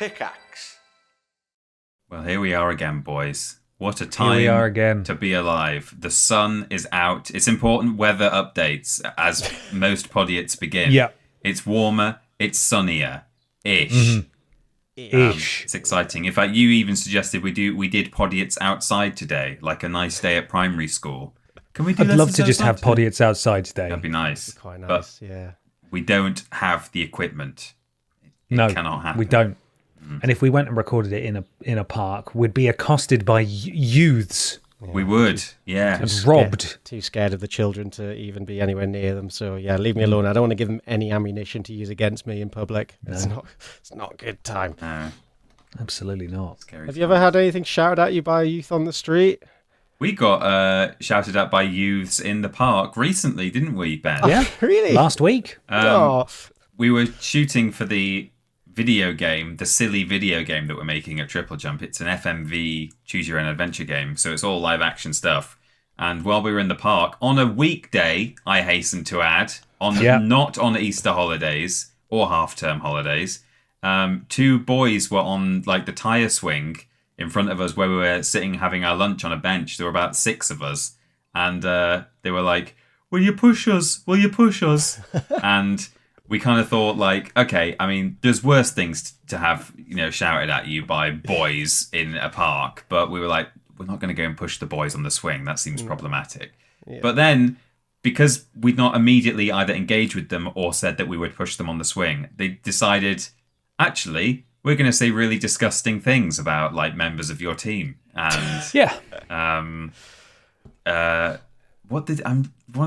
Pickaxe. Well, here we are again, boys. What a time Here we are again. to be alive. The sun is out. It's important weather updates as most Podiots begin. Yeah. It's warmer. It's sunnier-ish. Mm-hmm. Ish. It's exciting. In fact, you even suggested we did Podiots outside today, like a nice day at primary school. Can we do I'd love lessons to just have outside? Podiots outside today. That'd be nice. Quite But nice, yeah. we don't have the equipment. It No, cannot happen. we don't. And if we went and recorded it in a park, we'd be accosted by youths We would, yeah. and robbed. Too scared of the children to even be anywhere near them. So yeah, leave me alone. I don't want to give them any ammunition to use against me in public. It's not a good time. No, Absolutely not. scary. Have you ever had anything shouted at you by a youth on the street? We got shouted at by youths in the park recently, didn't we, Ben? Yeah, Really? last week. We were shooting for the video game, the silly video game that we're making at Triple Jump. It's an FMV choose your own adventure game, so it's all live action stuff. And while we were in the park on a weekday, I hasten to add, not on Easter holidays or half-term holidays, two boys were on like the tire swing in front of us where we were sitting having our lunch on a bench. There were about 6 of us, and they were like, "Will you push us? Will you push us?" And we kind of thought, like, okay, I mean, there's worse things to have, shouted at you by boys in a park. But we were like, we're not going to go and push the boys on the swing. That seems problematic. Yeah. But then, because we'd not immediately either engaged with them or said that we would push them on the swing, they decided, actually, we're going to say really disgusting things about, like, members of your team. And Yeah. one of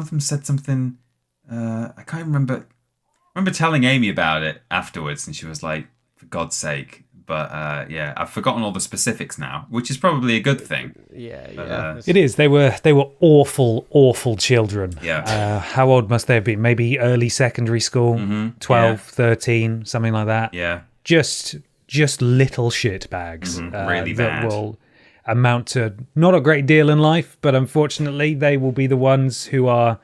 them said something, I can't remember. I remember telling Amy about it afterwards, and she was like, for God's sake. But I've forgotten all the specifics now, which is probably a good thing. Yeah. It is. They were awful, awful children. Yeah. How old must they have been? Maybe early secondary school, 12, 13, something like that. Yeah. Just little shit bags. Really that bad. will amount to not a great deal in life, but unfortunately they will be the ones who are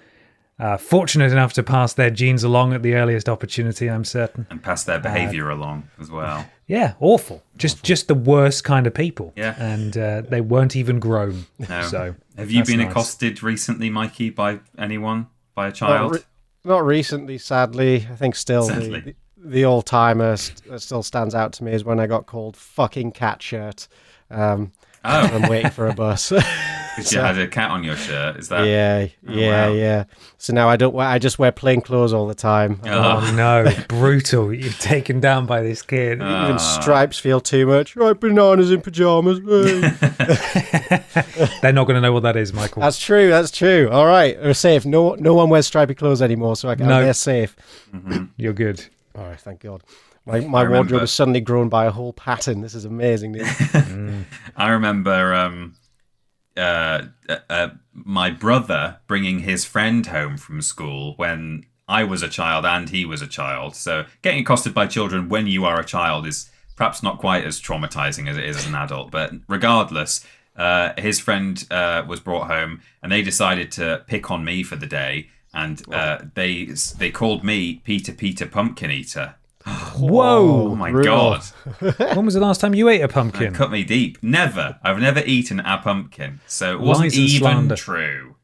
fortunate enough to pass their genes along at the earliest opportunity, I'm certain. And pass their behaviour along as well. Yeah, awful. Just the worst kind of people. Yeah. And they weren't even grown. No. So Have you that's been nice. accosted recently, Mikey, by anyone? By a child? Not recently, sadly. I think still Sadly. the all-timer that still stands out to me is when I got called fucking cat shirt. I'm waiting for a bus. Because you had a cat on your shirt, is that? Yeah. So now I just wear plain clothes all the time. Oh no, brutal. You're taken down by this kid. Even stripes feel too much. Right, bananas in pajamas. They're not going to know what that is, Michael. That's true. All right, we're safe. No one wears stripy clothes anymore, so they're safe. You're good. All right, thank God. My wardrobe is suddenly grown by a whole pattern. This is amazing. I remember my brother bringing his friend home from school when I was a child and he was a child. So getting accosted by children when you are a child is perhaps not quite as traumatizing as it is as an adult. But regardless, his friend was brought home and they decided to pick on me for the day. And they called me Peter Pumpkin Eater. Whoa! Oh my brutal. God. When was the last time you ate a pumpkin? Cut me deep. Never. I've never eaten a pumpkin. So it wasn't Lies and even slander. true.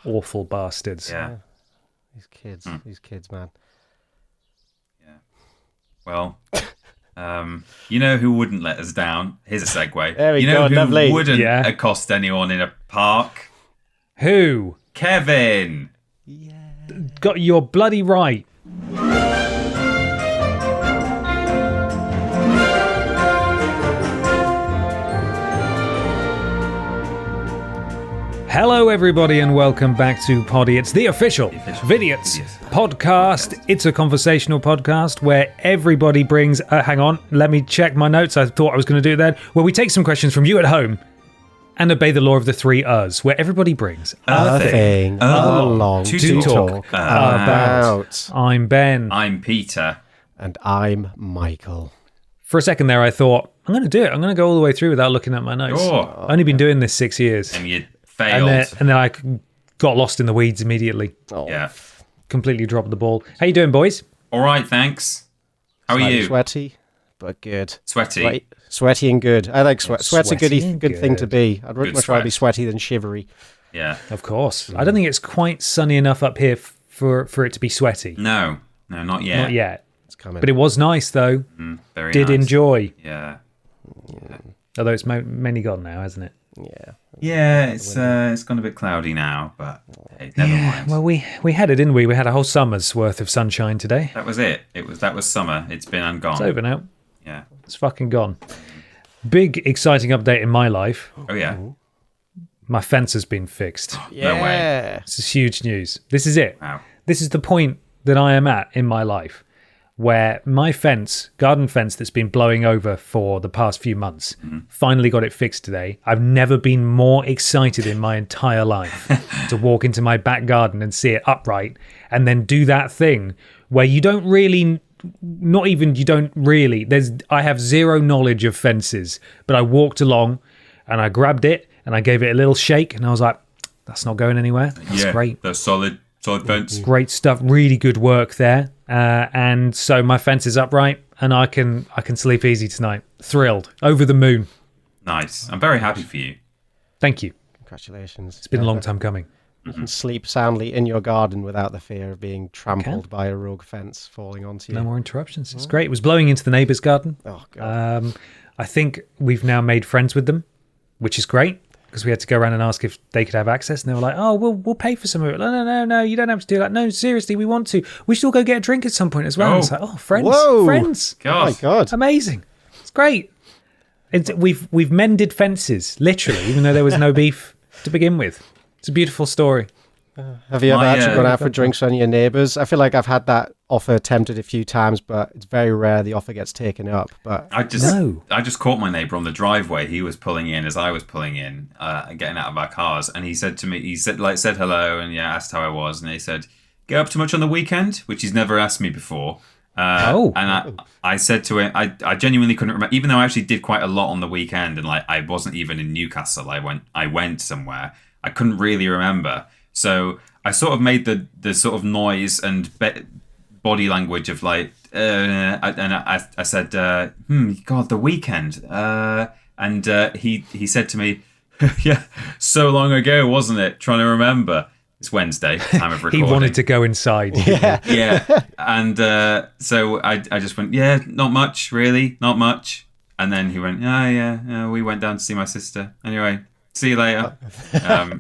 Awful bastards. Yeah. These kids, man. Yeah. Well, you know who wouldn't let us down? Here's a segue. There we you know go, who lovely. wouldn't Yeah. accost anyone in a park? Who? Kevin. Got your bloody right. Hello, everybody, and welcome back to Podiots, the official Vidiots podcast. It's a conversational podcast where everybody brings... hang on, let me check my notes. I thought I was going to do it then. Where we take some questions from you at home and obey the law of the 3 us, where everybody brings A thing along to talk about. I'm Ben. I'm Peter. And I'm Michael. For a second there, I thought, I'm going to do it. I'm going to go all the way through without looking at my notes. Sure. I've only been doing this 6 years. And you failed. And then I got lost in the weeds immediately. Oh. Yeah. Completely dropped the ball. How you doing, boys? All right, thanks. How are Slightly you? Sweaty, but good. Sweaty. Sweaty and good. I like sweat. Sweat's a Sweaty good and good thing to good. be. I'd Good much rather be sweat. sweaty than shivery. Yeah. Of course. I don't think it's quite sunny enough up here for it to be sweaty. No, not yet. Not yet. It's coming. But it was nice, though. Very Did nice. enjoy. Yeah. Although it's mainly gone now, hasn't it? Yeah. Yeah, it's gone a bit cloudy now, but hey, never mind. Well, we had it, didn't we? We had a whole summer's worth of sunshine today. That was it. That was summer. It's been and gone. It's over now. Yeah. It's fucking gone. Big, exciting update in my life. Oh yeah. My fence has been fixed. No way. This is huge news. This is it. Wow. This is the point that I am at in my life where my fence, garden fence that's been blowing over for the past few months, finally got it fixed today. I've never been more excited in my entire life to walk into my back garden and see it upright and then do that thing where you don't really... I have zero knowledge of fences, but I walked along and I grabbed it and I gave it a little shake and I was like, that's not going anywhere. That's great. The solid fence. Great stuff. Really good work there. And so my fence is upright and I can sleep easy tonight. Thrilled. Over the moon. Nice. I'm very happy for you. Thank you. Congratulations. It's been a long time coming. You can sleep soundly in your garden without the fear of being trampled by a rogue fence falling onto you. No more interruptions. It's great. It was blowing into the neighbour's garden. Oh, God. I think we've now made friends with them, which is great because we had to go around and ask if they could have access. And they were like, oh, we'll pay for some of it. No, you don't have to do that. No, seriously, we want to. We should all go get a drink at some point as well. Oh. It's like, oh, friends. Whoa. Friends. Oh, my God. Amazing. It's great. We've mended fences, literally, even though there was no beef to begin with. It's a beautiful story. Have you ever actually gone out for drinks with your neighbours? I feel like I've had that offer attempted a few times, but it's very rare the offer gets taken up. But I just caught my neighbour on the driveway. He was pulling in as I was pulling in, getting out of our cars, and he said to me, said hello, and asked how I was, and he said, "Get up to much on the weekend?" Which he's never asked me before. And I said to him, I genuinely couldn't remember, even though I actually did quite a lot on the weekend, and I wasn't even in Newcastle. I went somewhere. I couldn't really remember. So I sort of made the sort of noise and body language of I said, God, the weekend. And he said to me, yeah, so long ago, wasn't it? Trying to remember. It's Wednesday, time of recording. He wanted to go inside. Yeah. And so I just went, yeah, not much, really, not much. And then he went, yeah, we went down to see my sister. Anyway, see you later.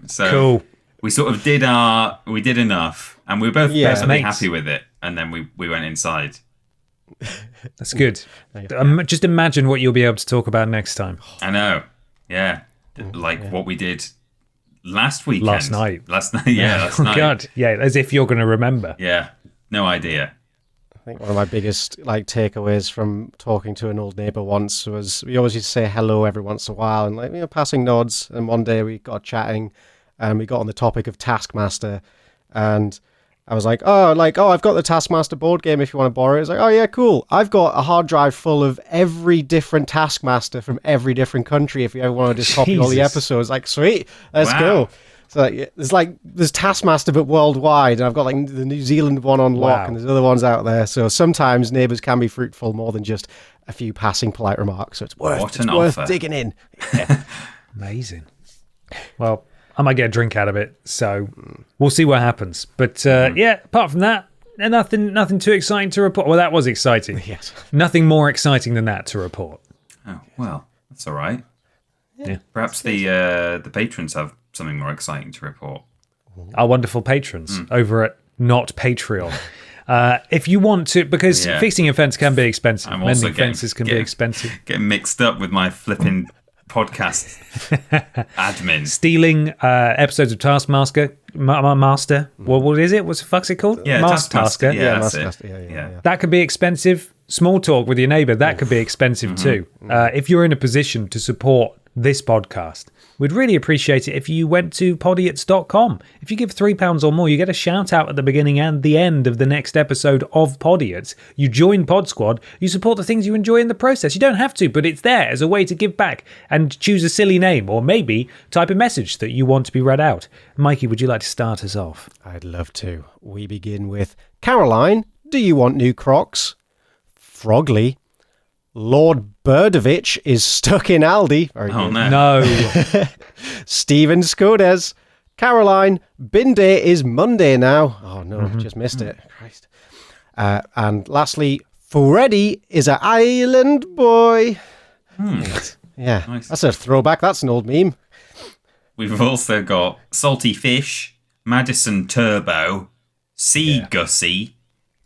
So cool. We sort of did enough, and we were both perfectly mates. happy with it. And then we went inside. That's good. Just imagine what you'll be able to talk about next time. I know, yeah, what we did last weekend, Last night, yeah, last night. God, yeah, as if you're going to remember. Yeah, no idea. I think one of my biggest takeaways from talking to an old neighbour once was we always used to say hello every once in a while and passing nods. And one day we got chatting. And we got on the topic of Taskmaster, and I was like, I've got the Taskmaster board game if you want to borrow it. It's like, oh yeah, cool. I've got a hard drive full of every different Taskmaster from every different country if you ever want to just copy all the episodes. Like, sweet, let's go. So there's Taskmaster but worldwide, and I've got the New Zealand one on lock, and there's other ones out there. So sometimes neighbours can be fruitful more than just a few passing polite remarks. So it's worth digging in. Yeah. Amazing. Well, I might get a drink out of it, so we'll see what happens. But apart from that, nothing too exciting to report. Well, that was exciting. Yes. Nothing more exciting than that to report. Oh, well, that's all right. Yeah. Perhaps the patrons have something more exciting to report. Our wonderful patrons over at Not Patreon. If you want to, because fixing a fence can be expensive. Mending fences can be expensive. Getting mixed up with my flipping podcast admin. Stealing episodes of Taskmaster. Master. What is it? What the fuck's it called? Yeah, Taskmaster. Yeah, that's Taskmaster. it. Yeah. That could be expensive. Small talk with your neighbour, that could be expensive too. If you're in a position to support this podcast, we'd really appreciate it if you went to podiots.com. If you give £3 or more, you get a shout out at the beginning and the end of the next episode of Podiots. You join Pod Squad, you support the things you enjoy in the process. You don't have to, but it's there as a way to give back and choose a silly name, or maybe type a message that you want to be read out. Mikey, would you like to start us off? I'd love to. We begin with Caroline, do you want new Crocs? Frogly. Lord Burdovich is stuck in Aldi. Very Oh, good. No. Stephen Skodes. Caroline, bin day is Monday now. Oh, no, just missed it. Christ. And lastly, Freddy is an island boy. Yeah, Nice. that's a throwback. That's an old meme. We've also got Salty Fish, Madison Turbo, Sea Gussie,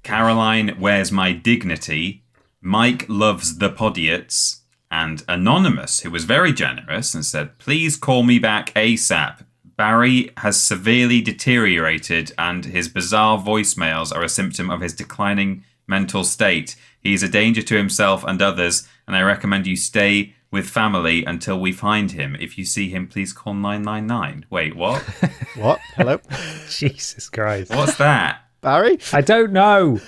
Caroline Where's My Dignity, Mike Loves the Podiots, and Anonymous, who was very generous and said, please call me back ASAP. Barry has severely deteriorated and his bizarre voicemails are a symptom of his declining mental state. He is a danger to himself and others, and I recommend you stay with family until we find him. If you see him, please call 999. Wait, what? What? Hello? Jesus Christ. What's that? Barry? I don't know.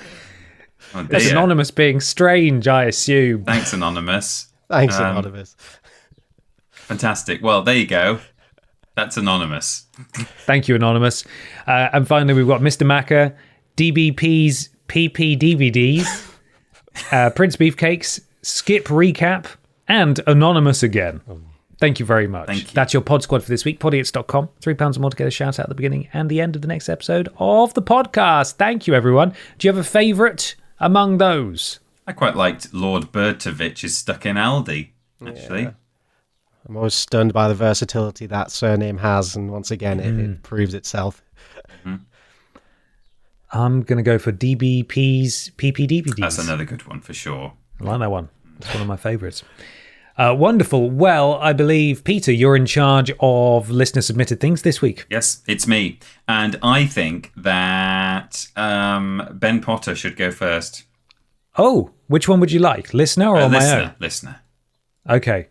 Oh, It's dear. Anonymous being strange, I assume. Thanks, Anonymous. Thanks, Anonymous. Fantastic. Well, there you go. That's Anonymous. Thank you, Anonymous. And finally, we've got Mr. Macca, DBP's PP DVDs, Prince Beefcakes, Skip Recap, and Anonymous again. Thank you very much. Thank you. That's your pod squad for this week. Podiots.com. £3 or more to get a shout out at the beginning and the end of the next episode of the podcast. Thank you, everyone. Do you have a favourite among those? I quite liked Lord Bertovich is stuck in Aldi, actually. Yeah. I'm always stunned by the versatility that surname has, and once again, it proves itself. I'm going to go for DBP's PP DVDs. That's another good one for sure. I like that one. It's one of my favourites. Wonderful. Well, I believe, Peter, you're in charge of listener-submitted things this week. Yes, it's me. And I think that Ben Potter should go first. Oh, which one would you like? Listener or my own? Listener. Okay.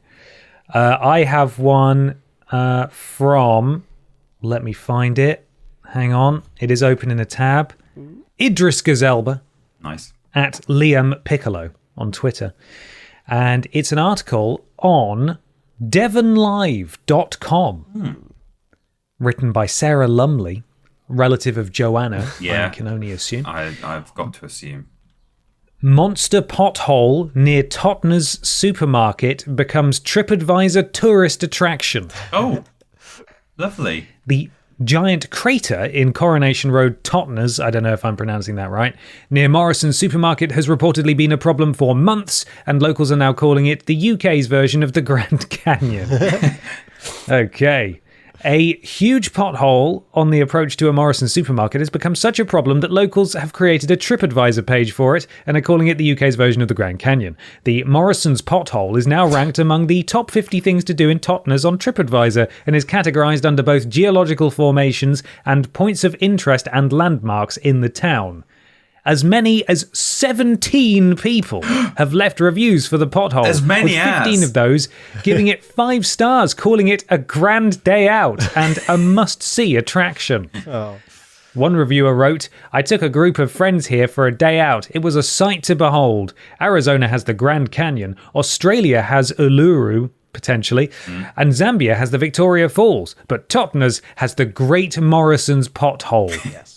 I have one from... Let me find it. Hang on. It is open in a tab. Idris Gazelba Nice. at Liam Piccolo on Twitter. And it's an article on devonlive.com written by Sarah Lumley, relative of Joanna, Yeah. I can only assume. I've got to assume. Monster pothole near Totnes supermarket becomes TripAdvisor tourist attraction. Oh, lovely. The giant crater in Coronation Road, Totnes, I don't know if I'm pronouncing that right, near Morrison's supermarket has reportedly been a problem for months, and locals are now calling it the UK's version of the Grand Canyon. Okay. A huge pothole on the approach to a Morrison's supermarket has become such a problem that locals have created a TripAdvisor page for it and are calling it the UK's version of the Grand Canyon. The Morrison's pothole is now ranked among the top 50 things to do in Totnes on TripAdvisor and is categorised under both geological formations and points of interest and landmarks in the town. As many as 17 people have left reviews for the pothole. As many with 15 as? of those giving it 5 stars, calling it a grand day out and a must-see attraction. One reviewer wrote, I took a group of friends here for a day out. It was a sight to behold. Arizona has the Grand Canyon. Australia has Uluru, potentially. And Zambia has the Victoria Falls. But Totnes has the Great Morrison's Pothole. Yes.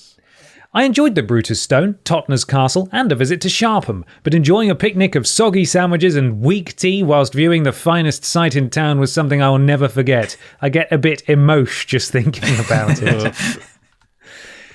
I enjoyed the Brutus Stone, Totnes Castle, and a visit to Sharpham, but enjoying a picnic of soggy sandwiches and weak tea whilst viewing the finest sight in town was something I will never forget. I get a bit emosh just thinking about it.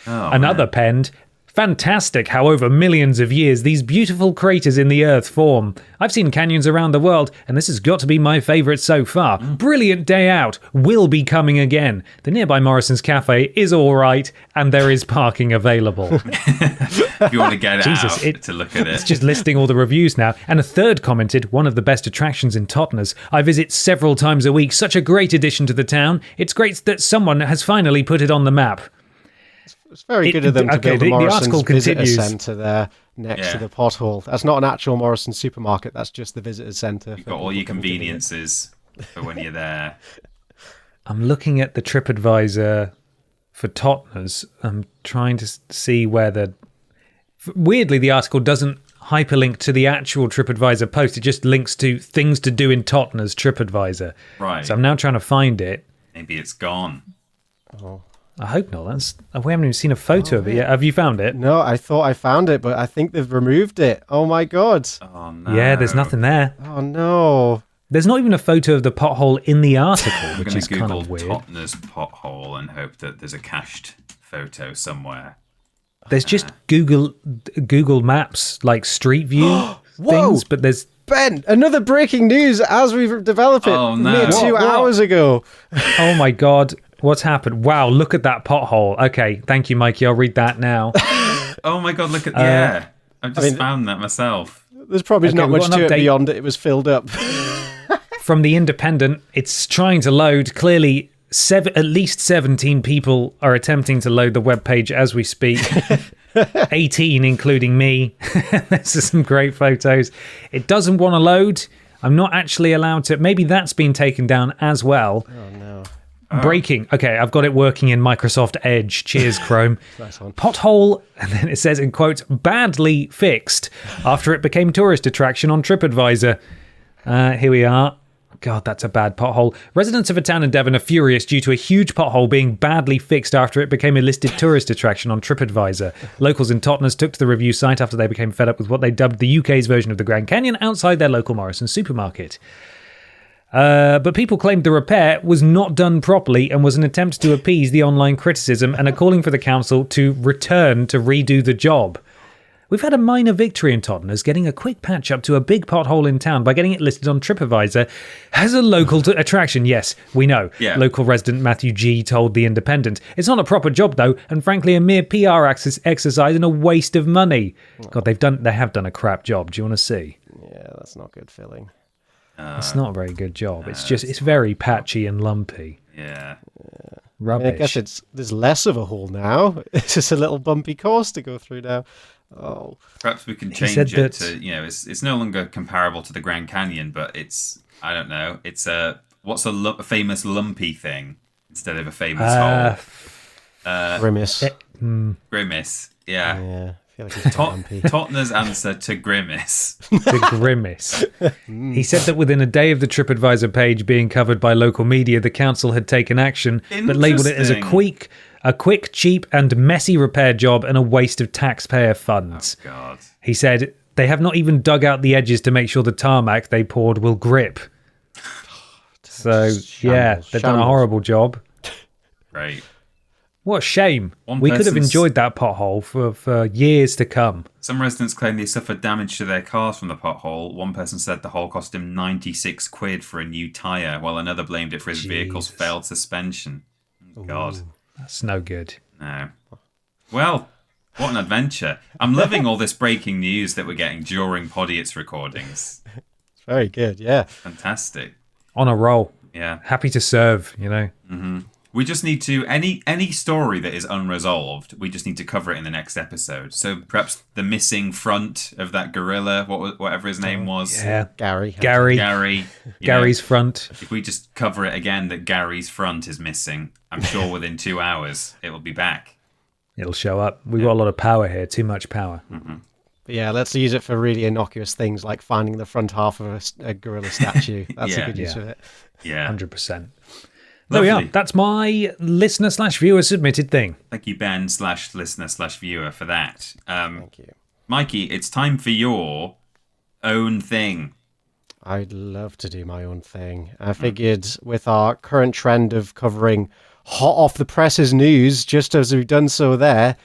Another penned, fantastic how over millions of years these beautiful craters in the earth form. I've seen canyons around the world, and this has got to be my favourite so far. Brilliant day out. Will be coming again. The nearby Morrison's Cafe is all right, and there is parking available. If you want to get Jesus, out to look at it. It's just listing all the reviews now. And a third commented, one of the best attractions in Totnes. I visit several times a week. Such a great addition to the town. It's great that someone has finally put it on the map. It's very good of them to build the a Morrison's article visitor continues. centre there next to Yeah. the pothole. That's not an actual Morrison supermarket. That's just the visitor centre. You've got all your conveniences for when you're there. I'm looking at the TripAdvisor for Totnes. I'm trying to see where the... Weirdly, the article doesn't hyperlink to the actual TripAdvisor post. It just links to things to do in Totnes TripAdvisor. Right. So I'm now trying to find it. Maybe it's gone. I hope not. We haven't even seen a photo of it yet. Have you found it? No, I thought I found it, but I think they've removed it. Oh my god. Oh no. Yeah, there's nothing there. Oh no. There's not even a photo of the pothole in the article, I'm which going is to kind Google of weird. Totnes pothole and hope that there's a cached photo somewhere. There's just Google Maps, like Street View things, but there's... Ben, another breaking news as we've developed it Oh, no. mere 2 hours ago. Oh my God, what's happened? Wow, look at that pothole. Okay, thank you, Mikey. I'll read that now. Oh my god, look at... yeah. I've just found that myself. There's probably not we've much got an to it update. beyond it was filled up. From The Independent, it's trying to load. Clearly, at least 17 people are attempting to load the webpage as we speak. 18, including me. This is some great photos. It doesn't want to load. I'm not actually allowed to. Maybe that's been taken down as well. Oh no. Breaking. Okay, I've got it working in Microsoft Edge. Cheers, Chrome. Nice one. Pothole, and then it says in quotes, badly fixed after it became tourist attraction on TripAdvisor. Here we are. God, that's a bad pothole. Residents of a town in Devon are furious due to a huge pothole being badly fixed after it became a listed tourist attraction on TripAdvisor. Locals in Totnes took to the review site after they became fed up with what they dubbed the UK's version of the Grand Canyon outside their local Morrison supermarket. But people claimed the repair was not done properly and was an attempt to appease the online criticism and are calling for the council to return to redo the job. We've had a minor victory in Totnes, getting a quick patch up to a big pothole in town by getting it listed on TripAdvisor as a local attraction. Yes, we know. Yeah. Local resident Matthew G told The Independent. It's not a proper job, though, and frankly a mere PR exercise and a waste of money. God, they have done a crap job. Do you want to see? Yeah, that's not good filling. It's not a very good job. It's very patchy and lumpy. Yeah. Rubbish. I guess there's less of a hole now. It's just a little bumpy course to go through now. Oh, Perhaps we can said change it that- to, it's no longer comparable to the Grand Canyon, but it's, I don't know, it's what's a famous lumpy thing instead of a famous hole? Grimace. Grimace. Yeah. Yeah, I feel like it's bumpy. Totnes' answer to Grimace. The grimace. He said that within a day of the TripAdvisor page being covered by local media, the council had taken action, but labelled it as a quick, cheap, and messy repair job and a waste of taxpayer funds. Oh, God. He said they have not even dug out the edges to make sure the tarmac they poured will grip. So, yeah, they've done a horrible job. Great. What a shame. One We could have person's- enjoyed that pothole for years to come. Some residents claim they suffered damage to their cars from the pothole. One person said the hole cost him 96 quid for a new tyre, while another blamed it for his vehicle's Jesus. failed suspension. God. That's no good. No. Well, what an adventure. I'm loving all this breaking news that we're getting during Podiots recordings. Very good, yeah. Fantastic. On a roll. Yeah. Happy to serve, We just need to, any story that is unresolved, we just need to cover it in the next episode. So perhaps the missing front of that gorilla, whatever his name was. Yeah. Gary. Gary. Gary's front. If we just cover it again that Gary's front is missing, I'm sure within 2 hours it will be back. It'll show up. We've got a lot of power here. Too much power. But yeah, let's use it for really innocuous things like finding the front half of a gorilla statue. That's Yeah. a good use Yeah. of it. Yeah. 100%. There we are. Lovely. That's my listener/viewer submitted thing. Thank you, Ben/listener/viewer for that. Thank you. Mikey, it's time for your own thing. I'd love to do my own thing. I figured with our current trend of covering hot off the presses news, just as we've done so there,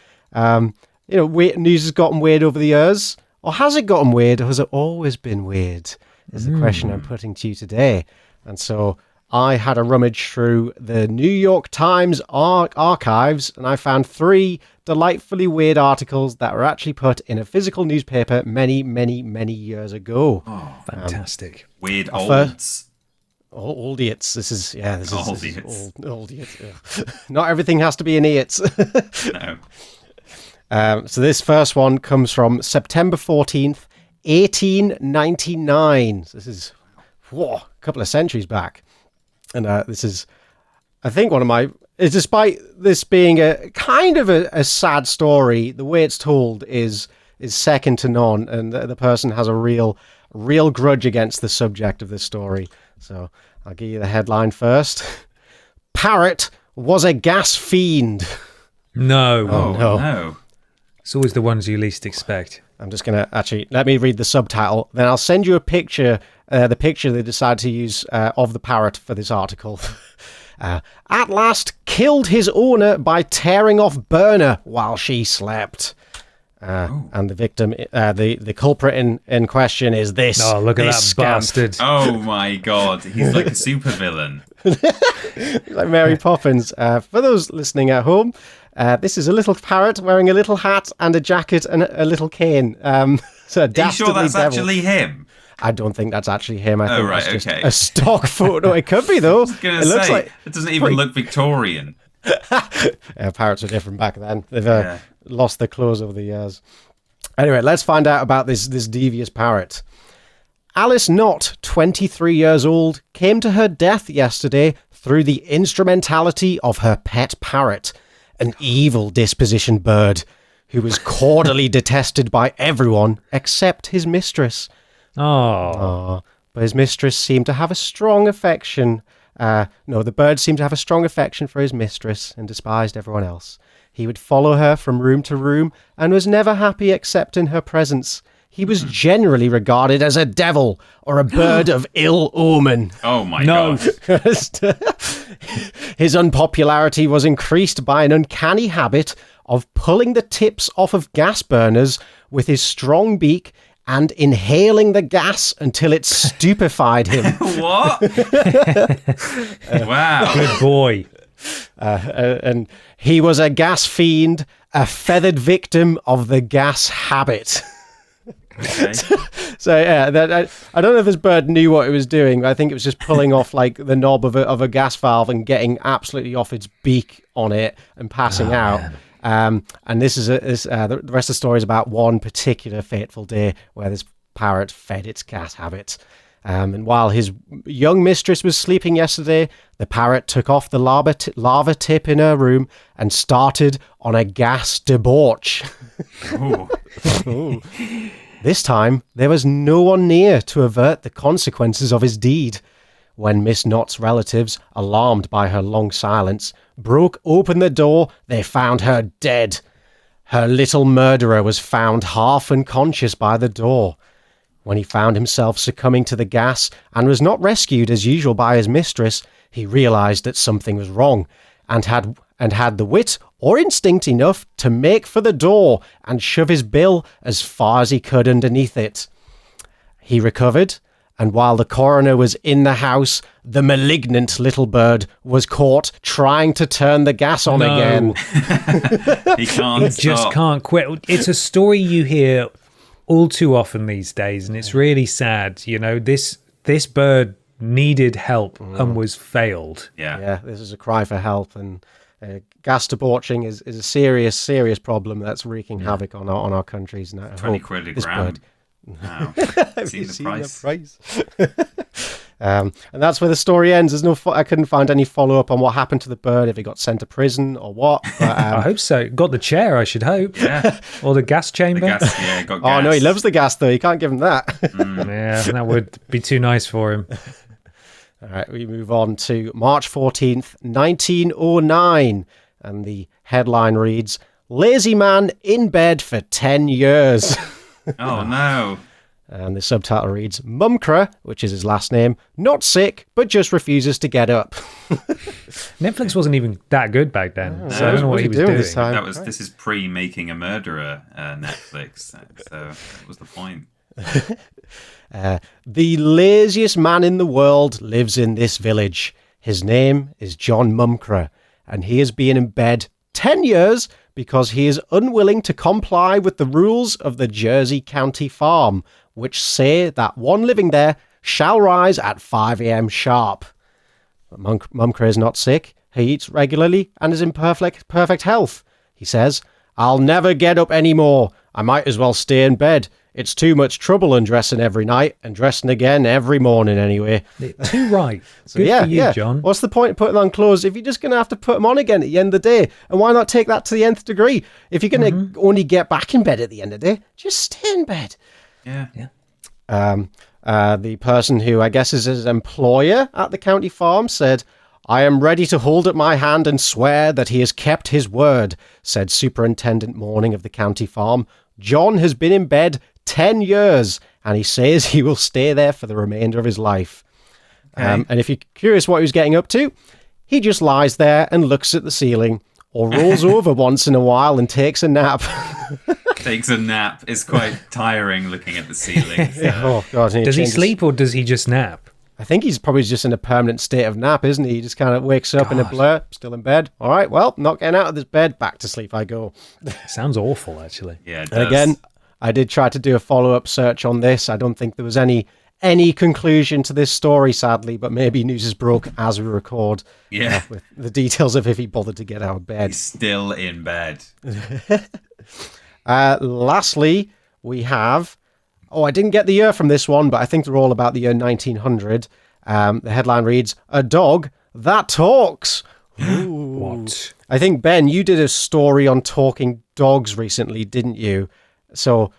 news has gotten weird over the years. Or has it gotten weird, or has it always been weird? Is the question I'm putting to you today. And so I had a rummage through the New York Times archives, and I found 3 delightfully weird articles that were actually put in a physical newspaper many, many, many years ago. Oh, Fantastic. weird fir- olds. Oldiots. This is Oldiots. Oldiots. Not everything has to be an idiots. No. So this first one comes from September 14th, 1899. So this is a couple of centuries back. And this is, I think, one of my... Despite this being a kind of a sad story, the way it's told is second to none. And the person has a real grudge against the subject of this story. So I'll give you the headline first. Parrot was a gas fiend. No. Oh, no. no. It's always the ones you least expect. I'm just going to actually, let me read the subtitle. Then I'll send you a picture, the picture they decided to use of the parrot for this article. At last killed his owner by tearing off burner while she slept. And the victim, the culprit in question is this. Oh, look at that scamp. bastard. Oh my god, he's like a supervillain. Like Mary Poppins. For those listening at home, this is a little parrot wearing a little hat and a jacket and a little cane. So Are you sure dastardly that's devil. actually him? I don't think that's actually him. I think right, that's just okay. a stock photo. It could be though. I was gonna say, it doesn't even look Victorian. Parrots were different back then. They've lost their clothes over the years. Anyway, let's find out about this devious parrot. Alice Knott, 23 years old, came to her death yesterday through the instrumentality of her pet parrot, an evil dispositioned bird who was cordially detested by everyone except his mistress. Oh. But his mistress seemed to have a strong affection. The bird seemed to have a strong affection for his mistress and despised everyone else. He would follow her from room to room and was never happy except in her presence. He was generally regarded as a devil or a bird of ill omen. Oh my god. His unpopularity was increased by an uncanny habit of pulling the tips off of gas burners with his strong beak and inhaling the gas until it stupefied him. What? Wow. Good boy. And he was a gas fiend, a feathered victim of the gas habit. Okay. So yeah, I don't know if this bird knew what it was doing, but I think it was just pulling off like the knob of a gas valve and getting absolutely off its beak on it and passing out. Man. And this is the rest of the story is about one particular fateful day where this parrot fed its gas habit. And while his young mistress was sleeping yesterday, the parrot took off the lava tip in her room and started on a gas debauch. Ooh. Ooh. This time, there was no one near to avert the consequences of his deed. When Miss Knott's relatives, alarmed by her long silence, broke open the door, they found her dead. Her little murderer was found half unconscious by the door. When he found himself succumbing to the gas and was not rescued as usual by his mistress, he realised that something was wrong and had the wit or instinct enough to make for the door and shove his bill as far as he could underneath it. He recovered, and while the coroner was in the house, the malignant little bird was caught trying to turn the gas on again. He can't He just can't quit. It's a story you hear all too often these days, and it's really sad. You know, this bird needed help and was failed. Yeah, this is a cry for help, and gas debauching is a serious problem that's wreaking havoc on our countries now. 20 quid a gram. Wow. Have you seen the price? And that's where the story ends. I couldn't find any follow-up on what happened to the bird, if it got sent to prison or what. But, I hope so. Got the chair, I should hope. Yeah. Or the gas chamber. Got gas. Oh, no, he loves the gas, though. You can't give him that. Yeah, that would be too nice for him. All right, we move on to March 14th, 1909. And the headline reads, Lazy Man in bed for 10 years. Oh, no. And the subtitle reads, Mumcra, which is his last name, not sick, but just refuses to get up. Netflix wasn't even that good back then, so I don't know what he was doing doing. this time. This is pre-Making a Murderer Netflix, so what was the point? The laziest man in the world lives in this village. His name is John Mumcra, and he has been in bed 10 years because he is unwilling to comply with the rules of the Jersey County Farm, which say that one living there shall rise at 5 a.m. sharp. But Mumcra is not sick. He eats regularly and is in perfect health. He says, I'll never get up anymore. I might as well stay in bed. It's too much trouble undressing every night and dressing again every morning anyway. Too right. So Good for you, John. What's the point of putting on clothes if you're just going to have to put them on again at the end of the day? And why not take that to the nth degree? If you're going to only get back in bed at the end of the day, just stay in bed. Yeah. The person who I guess is his employer at the county farm said, I am ready to hold up my hand and swear that he has kept his word, said Superintendent Morning of the county farm. John has been in bed 10 years, and he says he will stay there for the remainder of his life. Okay. And if you're curious what he was getting up to, he just lies there and looks at the ceiling, or rolls over once in a while and takes a nap. Takes a nap. It's quite tiring looking at the ceiling. So. Oh, God. Does he sleep or does he just nap? I think he's probably just in a permanent state of nap, isn't he? He just kind of wakes up in a blur, still in bed. All right, well, not getting out of this bed. Back to sleep I go. Sounds awful, actually. Yeah, it And does. again, I did try to do a follow-up search on this. I don't think there was any conclusion to this story, sadly, but maybe news is broke as we record. Yeah. With the details of if he bothered to get out of bed. He's still in bed. Lastly, we have... Oh, I didn't get the year from this one, but I think they're all about the year 1900. The headline reads, A Dog That Talks. Ooh. What? I think, Ben, you did a story on talking dogs recently, didn't you? So,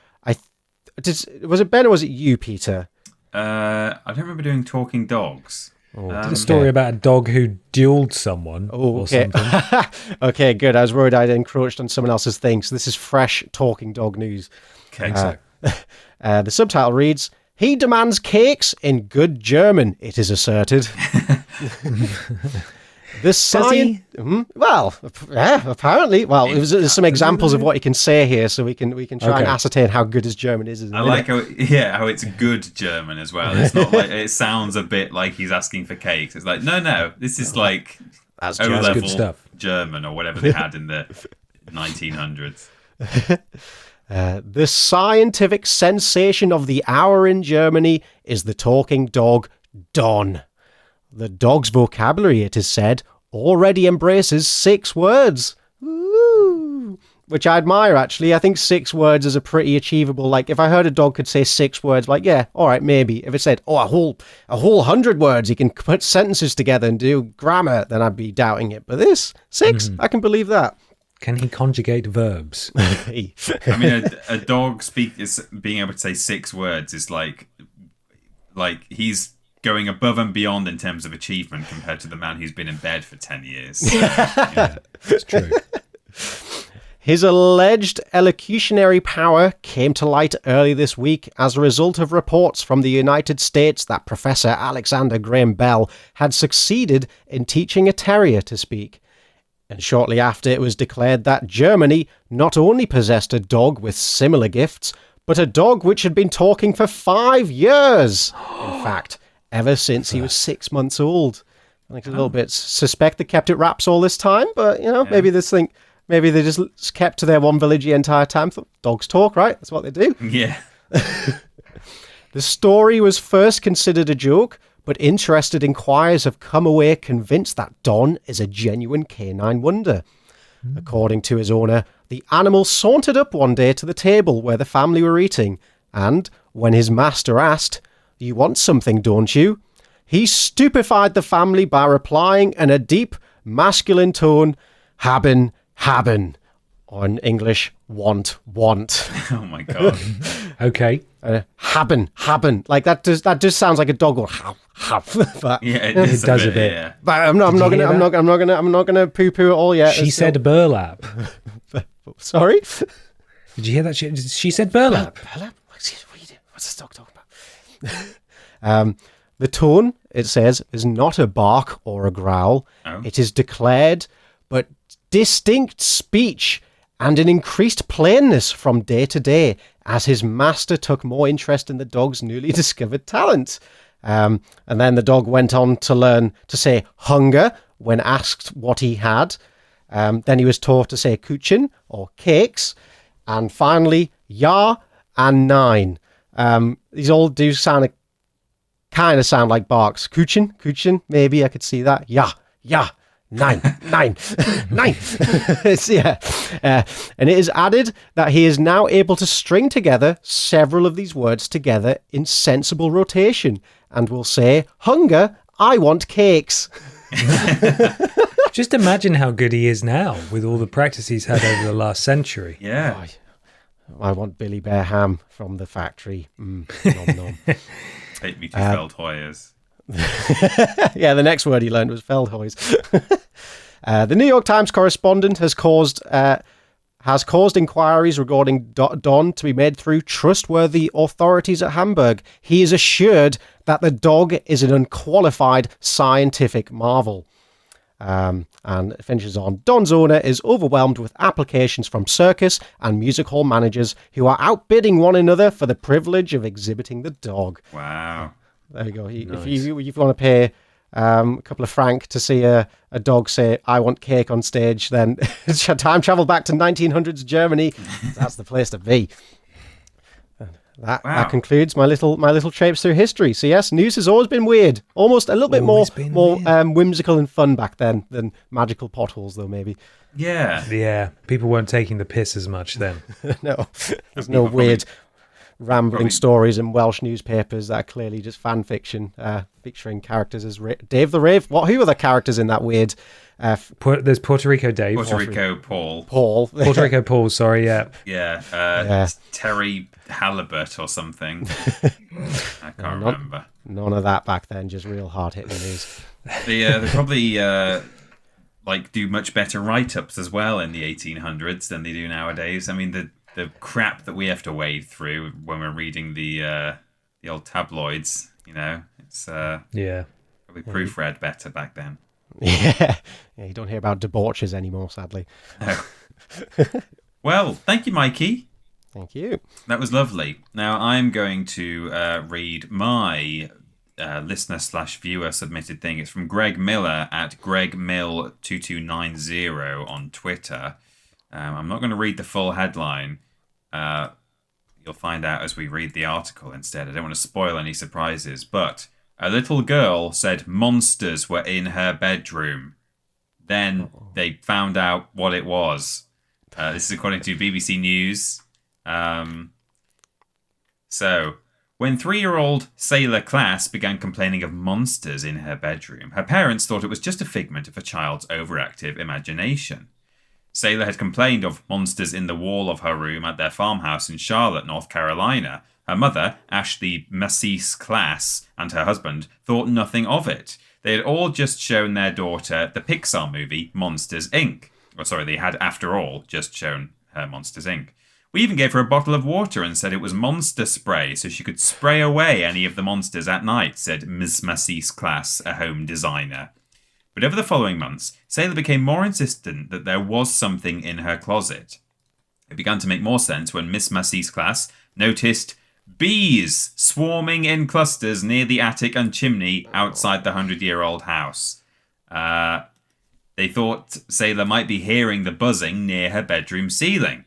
was it Ben or was it you, Peter? I don't remember doing talking dogs. A story about a dog who dueled someone or Okay. something. Okay, good. I was worried I'd encroached on someone else's thing. So this is fresh talking dog news. Okay. The subtitle reads, He demands cakes in good German, it is asserted. Well, yeah, apparently. Well, there's some examples of what he can say here, so we can try and ascertain how good his German is. I like how it's good German as well. It's not like it sounds a bit like he's asking for cakes. It's like no, this is like That's O-level good stuff. German or whatever they had in the 1900s. The scientific sensation of the hour in Germany is the talking dog Don. The dog's vocabulary, it is said, already embraces 6 words. Ooh. Which I admire, actually. I think 6 words is a pretty achievable... Like, if I heard a dog could say 6 words, like, yeah, all right, maybe. If it said, a whole 100 words, he can put sentences together and do grammar, then I'd be doubting it. But this, 6, I can believe that. Can he conjugate verbs? I mean, a dog being able to say 6 words is like he's going above and beyond in terms of achievement compared to the man who's been in bed for 10 years. Yeah, that's true. His alleged elocutionary power came to light early this week as a result of reports from the United States that Professor Alexander Graham Bell had succeeded in teaching a terrier to speak. And shortly after, it was declared that Germany not only possessed a dog with similar gifts, but a dog which had been talking for 5 years. In fact, ever since he was 6 months old. I think a little bit suspect they kept it wraps all this time, but, maybe they just kept to their one village the entire time. Thought, dogs talk, right? That's what they do. Yeah. The story was first considered a joke, but interested inquirers have come away convinced that Don is a genuine canine wonder. According to his owner, the animal sauntered up one day to the table where the family were eating, and when his master asked, "You want something, don't you?" he stupefied the family by replying in a deep, masculine tone, "Haben, haben," or in English, want. Oh my god. Okay. Haben. Like that just sounds like a dog or have. But Yeah, it does a bit. Yeah. But I'm not gonna poo-poo it all yet. She said burlap. Sorry. Did you hear that? She said burlap. What's this dog talking about? The tone, it says, is not a bark or a growl. Oh. It is declared, but distinct speech and an increased plainness from day to day as his master took more interest in the dog's newly discovered talent. And then the dog went on to learn to say hunger when asked what he had. Then he was taught to say kuchen or cakes. And finally, ja and nein. These all do kind of sound like barks. Kuchen, maybe I could see that. Ja, nine. And it is added that he is now able to string together several of these words together in sensible rotation and will say, hunger, I want cakes. Just imagine how good he is now with all the practice he's had over the last century. Yeah. I want Billy Bear ham from the factory. Nom nom. Take me to Feldhoyers. Yeah, the next word he learned was Feldhoys. The New York Times correspondent has caused inquiries regarding Don to be made through trustworthy authorities at Hamburg. He is assured that the dog is an unqualified scientific marvel. And it finishes on, Don's owner is overwhelmed with applications from circus and music hall managers who are outbidding one another for the privilege of exhibiting the dog. Wow. There you go. Nice. If you want to pay a couple of franc to see a dog say, I want cake on stage, then time travel back to 1900s Germany. That's the place to be. That concludes my little traipse through history. So yes, news has always been weird. Almost a little bit more whimsical and fun back then than magical potholes, though, maybe. Yeah. Yeah, people weren't taking the piss as much then. No, there's no weird rambling stories in Welsh newspapers that are clearly just fan fiction, featuring characters as Dave the Rave. Who are the characters in that weird? There's Puerto Rico Dave. Puerto Rico Paul. Puerto Rico Paul, sorry, yeah. Yeah. Terry Halibut or something. I can't remember. None of that back then, just real hard-hitting news. They probably do much better write-ups as well in the 1800s than they do nowadays. I mean, the crap that we have to wade through when we're reading the old tabloids, it's probably proofread better back then. Yeah, you don't hear about debauches anymore, sadly. No. Well, thank you, Mikey. Thank you. That was lovely. Now I'm going to read my listener/viewer submitted thing. It's from Greg Miller at GregMill2290 on Twitter. I'm not going to read the full headline. You'll find out as we read the article instead. I don't want to spoil any surprises, but a little girl said monsters were in her bedroom. Then they found out what it was. This is according to BBC News. So, when 3-year-old Sailor Class began complaining of monsters in her bedroom, her parents thought it was just a figment of a child's overactive imagination. Sailor had complained of monsters in the wall of her room at their farmhouse in Charlotte, North Carolina. Her mother, Ashley Massis Class, and her husband thought nothing of it. They had all just shown their daughter the Pixar movie Monsters, Inc. They had, after all, just shown her Monsters, Inc. We even gave her a bottle of water and said it was monster spray so she could spray away any of the monsters at night, said Miss Massis Class, a home designer. But over the following months, Sailor became more insistent that there was something in her closet. It began to make more sense when Miss Massis Class noticed bees swarming in clusters near the attic and chimney outside the 100-year-old house. They thought Sailor might be hearing the buzzing near her bedroom ceiling.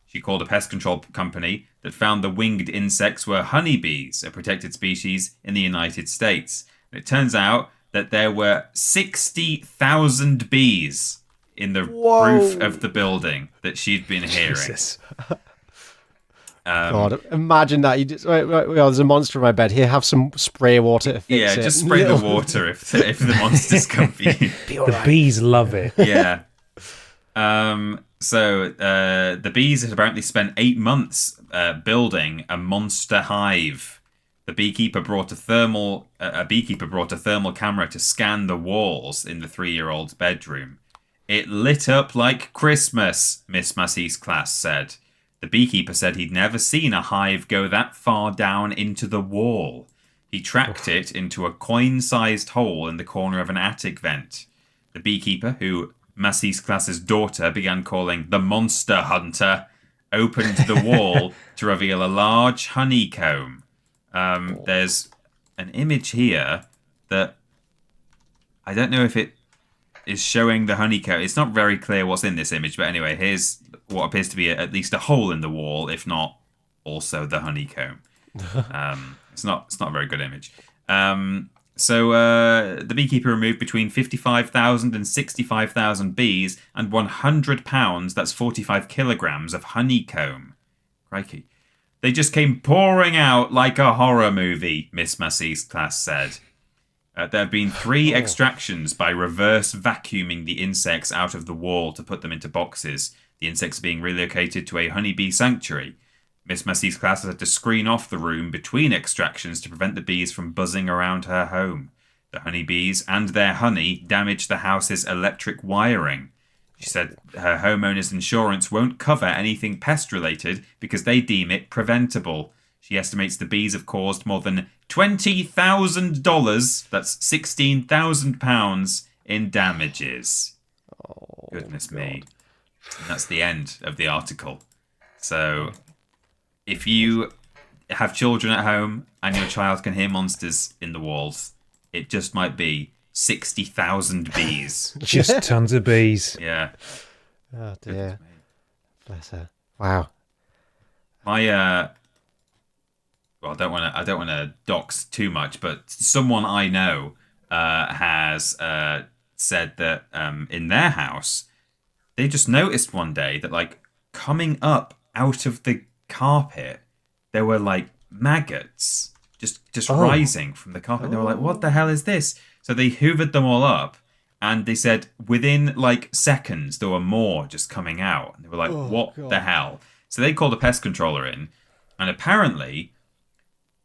She called a pest control company that found the winged insects were honeybees, a protected species in the United States. And it turns out that there were 60,000 bees in the roof of the building that she'd been hearing. Jesus. God, imagine that. There's a monster in my bed. Here, have some spray water to fix it. Yeah, just spray the water if the monsters come for you. The bees love it. Yeah. So the bees had apparently spent 8 months building a monster hive. The beekeeper brought a thermal camera to scan the walls in the 3-year-old's bedroom. It lit up like Christmas, Miss Massis Class said. The beekeeper said he'd never seen a hive go that far down into the wall. He tracked it into a coin-sized hole in the corner of an attic vent. The beekeeper, who Massis Class's daughter began calling the Monster Hunter, opened the wall to reveal a large honeycomb. There's an image here that I don't know if it is showing the honeycomb. It's not very clear what's in this image, but anyway, here's what appears to be at least a hole in the wall, if not also the honeycomb. It's not a very good image. So the beekeeper removed between 55,000 and 65,000 bees and 100 pounds, that's 45 kilograms, of honeycomb. Crikey. They just came pouring out like a horror movie, Miss Massis Class said. There have been 3 extractions by reverse vacuuming the insects out of the wall to put them into boxes. The insects are being relocated to a honeybee sanctuary. Miss Massis Class had to screen off the room between extractions to prevent the bees from buzzing around her home. the honeybees, and their honey damaged the house's electric wiring. She said her homeowner's insurance won't cover anything pest-related because they deem it preventable. She estimates the bees have caused more than $20,000, that's £16,000, in damages. Oh, Goodness God. me. And that's the end of the article. So, if you have children at home and your child can hear monsters in the walls, it just might be 60,000 bees. Just tons of bees. Yeah. Oh dear. Bless her. Wow. My well, I don't want to dox too much, but someone I know has said that in their house they just noticed one day that, like, coming up out of the carpet there were like maggots just rising from the carpet. They were like, what the hell is this? So they hoovered them all up, and they said within like seconds there were more just coming out. And they were like, what the hell? So they called a pest controller in, and apparently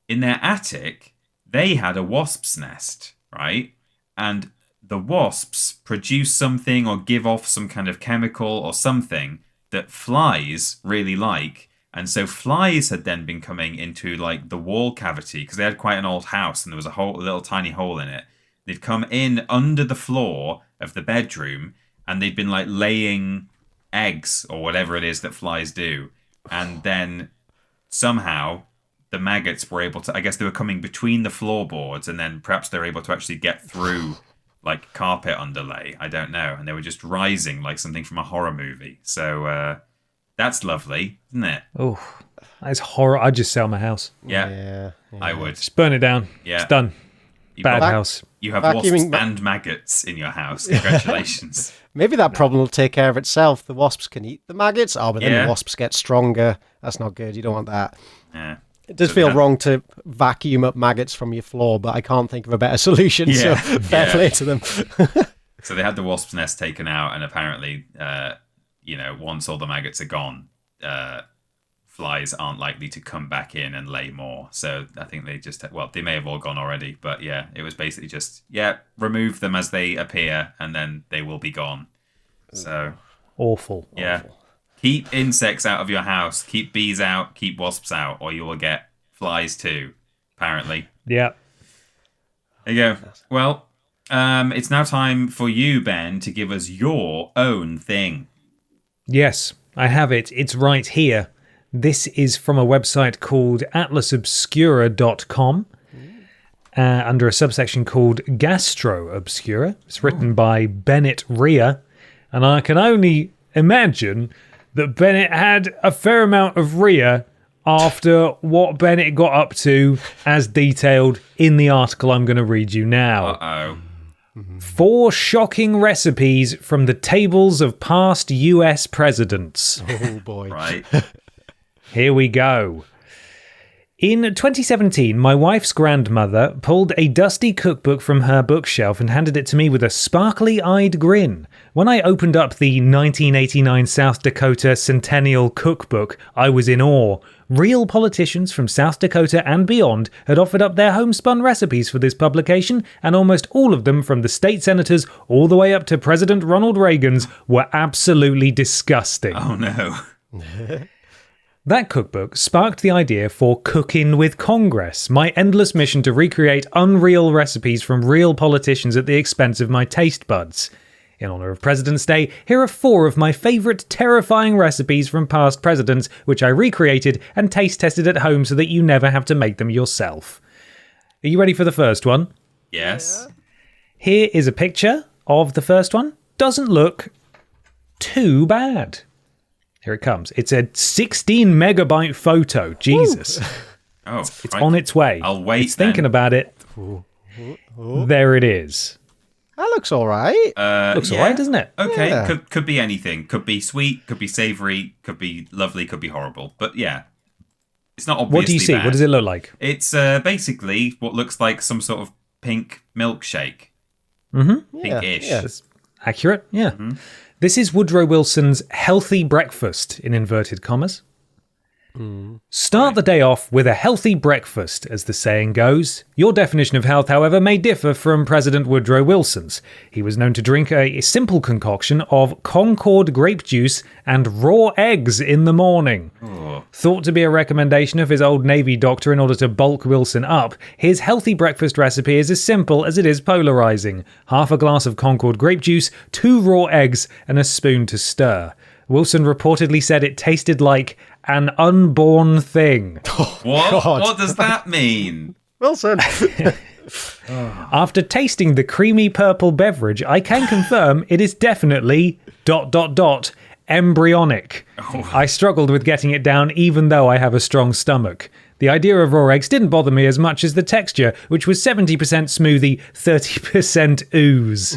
in their attic they had a wasp's nest, right? And the wasps produce something or give off some kind of chemical or something that flies really like. And so flies had then been coming into like the wall cavity, because they had quite an old house and there was a little tiny hole in it. They'd come in under the floor of the bedroom, and they'd been like laying eggs or whatever it is that flies do. And then somehow the maggots were able to, I guess they were coming between the floorboards, and then perhaps they were able to actually get through like carpet underlay. I don't know. And they were just rising like something from a horror movie. So that's lovely, isn't it? Oh, that's horror. I'd just sell my house. Yeah. I would. Just burn it down. Yeah. It's done. Bad house. You have Vacuuming wasps and maggots in your house. Congratulations. Maybe that problem will take care of itself. The wasps can eat the maggots. Oh, but then the wasps get stronger. That's not good. You don't want that. Yeah. It does feel wrong to vacuum up maggots from your floor, but I can't think of a better solution. Yeah. So fair play to them. So they had the wasp's nest taken out, and apparently, once all the maggots are gone, flies aren't likely to come back in and lay more. So I think they may have all gone already, but yeah, it was basically just, remove them as they appear, and then they will be gone. So Awful. yeah. Awful. Keep insects out of your house. Keep bees out. Keep wasps out, or you will get flies too, apparently. Yeah. There you go. Well, it's now time for you, Ben, to give us your own thing. Yes, I have it. It's right here. This is from a website called atlasobscura.com under a subsection called Gastro Obscura. It's written by Bennett Rhea, and I can only imagine that Bennett had a fair amount of Rhea after what Bennett got up to, as detailed in the article I'm going to read you now. Uh-oh. 4 shocking recipes from the tables of past US presidents. Oh, boy. Right. Here we go. In 2017, my wife's grandmother pulled a dusty cookbook from her bookshelf and handed it to me with a sparkly-eyed grin. When I opened up the 1989 South Dakota Centennial Cookbook, I was in awe. Real politicians from South Dakota and beyond had offered up their homespun recipes for this publication, and almost all of them, from the state senators all the way up to President Ronald Reagan's, were absolutely disgusting. Oh, no. That cookbook sparked the idea for Cookin' with Congress, my endless mission to recreate unreal recipes from real politicians at the expense of my taste buds. In honour of President's Day, here are 4 of my favourite terrifying recipes from past presidents, which I recreated and taste tested at home so that you never have to make them yourself. Are you ready for the first one? Yes. Here is a picture of the first one. Doesn't look too bad. Here it comes. It's a 16 megabyte photo. Jesus. Oh, It's on its way. I'll wait. It's thinking about it. There it is. That looks all right. Looks alright, doesn't it? Okay, Yeah. could be anything. Could be sweet, could be savoury, could be lovely, could be horrible. But yeah, it's not obviously What do you see? bad. What does it look like? It's basically what looks like some sort of pink milkshake. Pinkish. Yeah. That's accurate, yeah. This is Woodrow Wilson's healthy breakfast, in inverted commas. Start the day off with a healthy breakfast, as the saying goes. Your definition of health, however, may differ from President Woodrow Wilson's. He was known to drink a simple concoction of Concord grape juice and raw eggs in the morning. Oh. Thought to be a recommendation of his old Navy doctor in order to bulk Wilson up, his healthy breakfast recipe is as simple as it is polarising. Half a glass of Concord grape juice, 2 raw eggs, and a spoon to stir. Wilson reportedly said it tasted like an unborn thing. What? God. What does that mean? Wilson. After tasting the creamy purple beverage, I can confirm it is definitely ... embryonic. I struggled with getting it down even though I have a strong stomach. The idea of raw eggs didn't bother me as much as the texture, which was 70% smoothie, 30% ooze.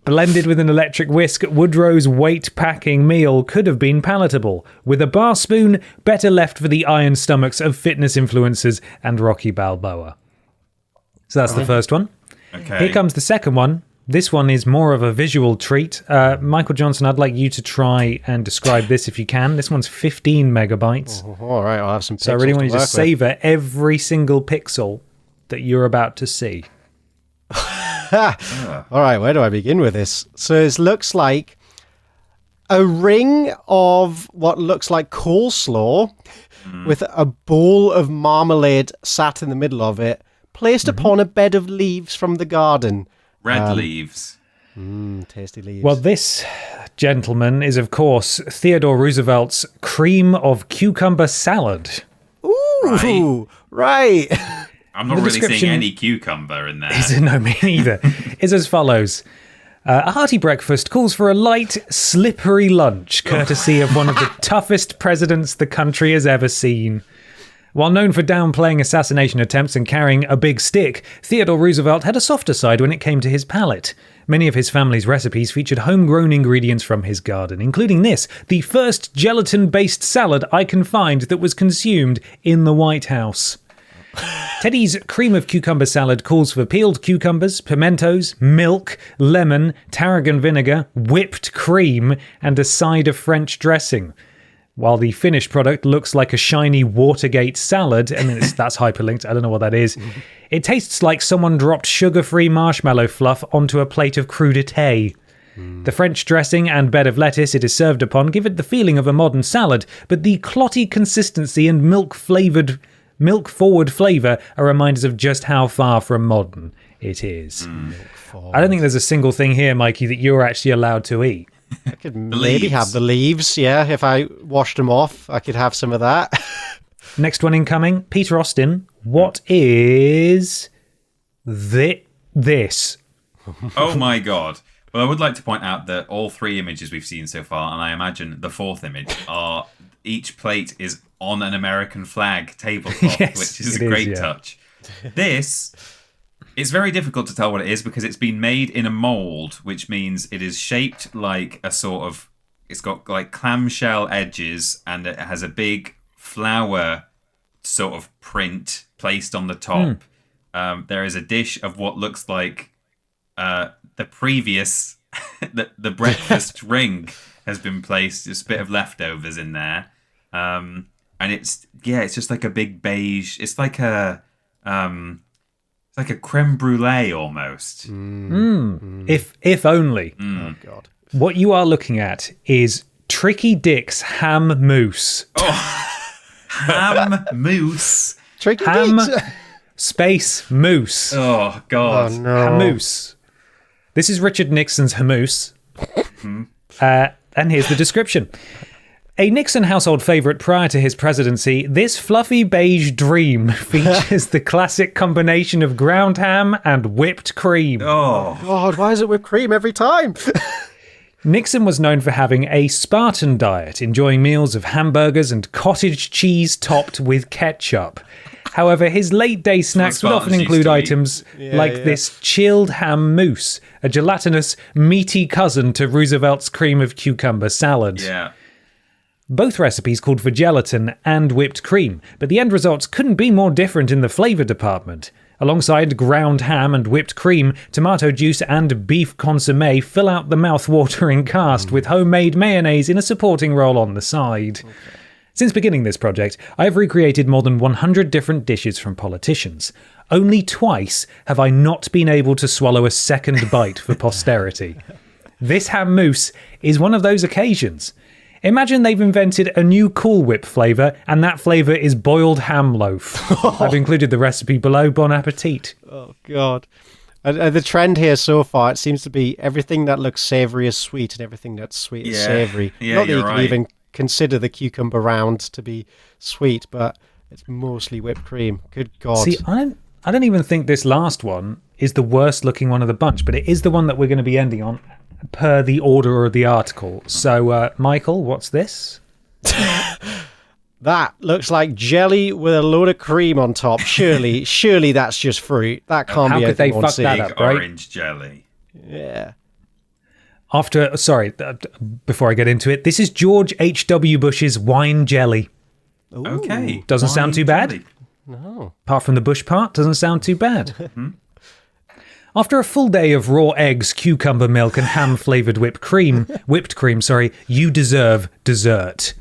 Blended with an electric whisk, Woodrow's weight-packing meal could have been palatable. With a bar spoon, better left for the iron stomachs of fitness influencers and Rocky Balboa. So that's the first one. Okay. Here comes the second one. This one is more of a visual treat. Michael Johnson, I'd like you to try and describe this if you can. This one's 15 megabytes. All right, I'll have some pixels. So I really want you to work with. savour every single pixel that you're about to see. All right, where do I begin with this? So it looks like a ring of what looks like coleslaw with a bowl of marmalade sat in the middle of it, placed upon a bed of leaves from the garden. Red leaves. Tasty leaves. Well, this, gentlemen, is of course Theodore Roosevelt's cream of cucumber salad. Ooh, right. I'm not The really description- seeing any cucumber in there. No, me neither. Is as follows. A hearty breakfast calls for a light, slippery lunch, courtesy of one of the toughest presidents the country has ever seen. While known for downplaying assassination attempts and carrying a big stick, Theodore Roosevelt had a softer side when it came to his palate. Many of his family's recipes featured homegrown ingredients from his garden, including this, the first gelatin-based salad I can find that was consumed in the White House. Teddy's cream of cucumber salad calls for peeled cucumbers, pimentos, milk, lemon, tarragon vinegar, whipped cream, and a side of French dressing. While the finished product looks like a shiny Watergate salad, and that's hyperlinked, I don't know what that is, it tastes like someone dropped sugar-free marshmallow fluff onto a plate of crudité. The French dressing and bed of lettuce it is served upon give it the feeling of a modern salad, but the clotty consistency and milk-forward flavour are reminders of just how far from modern it is. I don't think there's a single thing here, Mikey, that you're actually allowed to eat. I could maybe leaves. have the leaves, yeah. If I washed them off, I could have some of that. Next one incoming, Peter Austin. What is this? Oh my god. Well, I would like to point out that all 3 images we've seen so far, and I imagine the 4th image, are each plate is on an American flag tablecloth, Yes, which is it a is, great yeah. touch. This, it's very difficult to tell what it is because it's been made in a mold, which means it is shaped like a sort of, it's got like clamshell edges and it has a big flower sort of print placed on the top. There is a dish of what looks like the previous, the breakfast ring has been placed, just a bit of leftovers in there. And it's just like a big beige, it's like a creme brulee almost. If only. Oh, God. What you are looking at is Tricky Dick's ham mousse. Ham mousse. Tricky Ham Dicks. space mousse. Oh Oh, god. no. Hammoose. This is Richard Nixon's hammoose. And here's the description. A Nixon household favourite prior to his presidency, this fluffy beige dream features the classic combination of ground ham and whipped cream. Oh. God, why is it whipped cream every time? Nixon was known for having a Spartan diet, enjoying meals of hamburgers and cottage cheese topped with ketchup. However, his late-day snacks would often Spartans include used to eat. items like this chilled ham mousse, a gelatinous, meaty cousin to Roosevelt's cream of cucumber salad. Yeah. Both recipes called for gelatin and whipped cream, but the end results couldn't be more different in the flavour department. Alongside ground ham and whipped cream, tomato juice and beef consommé fill out the mouth-watering cast with homemade mayonnaise in a supporting role on the side. Since beginning this project, I have recreated more than 100 different dishes from politicians. Only twice have I not been able to swallow a second bite for posterity. This ham mousse is one of those occasions. Imagine they've invented a new Cool Whip flavour, and that flavour is boiled ham loaf. I've included the recipe below. Bon appetit. Oh, God. And the trend here so far, it seems to be everything that looks savoury is sweet and everything that's sweet is savoury. Yeah, Not that you you're can right. even consider the cucumber round to be sweet, but it's mostly whipped cream. Good God. See, I don't even think this last one is the worst looking one of the bunch, but it is the one that we're going to be ending on per the order of the article. So, Michael, what's this? That looks like jelly with a load of cream on top. Surely that's just fruit. That can't How be could they anything fuck that one up, right? Orange jelly. Yeah. Before I get into it, this is George H.W. Bush's wine jelly. Ooh. Okay. Doesn't sound too bad. jelly. No. Apart from the bush part, doesn't sound too bad. After a full day of raw eggs, cucumber milk, and ham-flavoured whipped cream, you deserve dessert.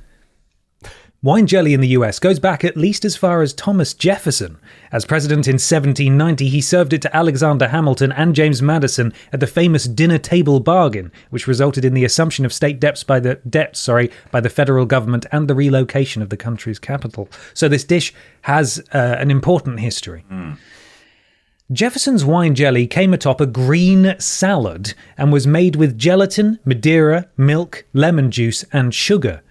Wine jelly in the US goes back at least as far as Thomas Jefferson. As president in 1790, he served it to Alexander Hamilton and James Madison at the famous dinner table bargain, which resulted in the assumption of state debts by the federal government and the relocation of the country's capital. So this dish has an important history. Jefferson's wine jelly came atop a green salad and was made with gelatin, Madeira, milk, lemon juice, and sugar.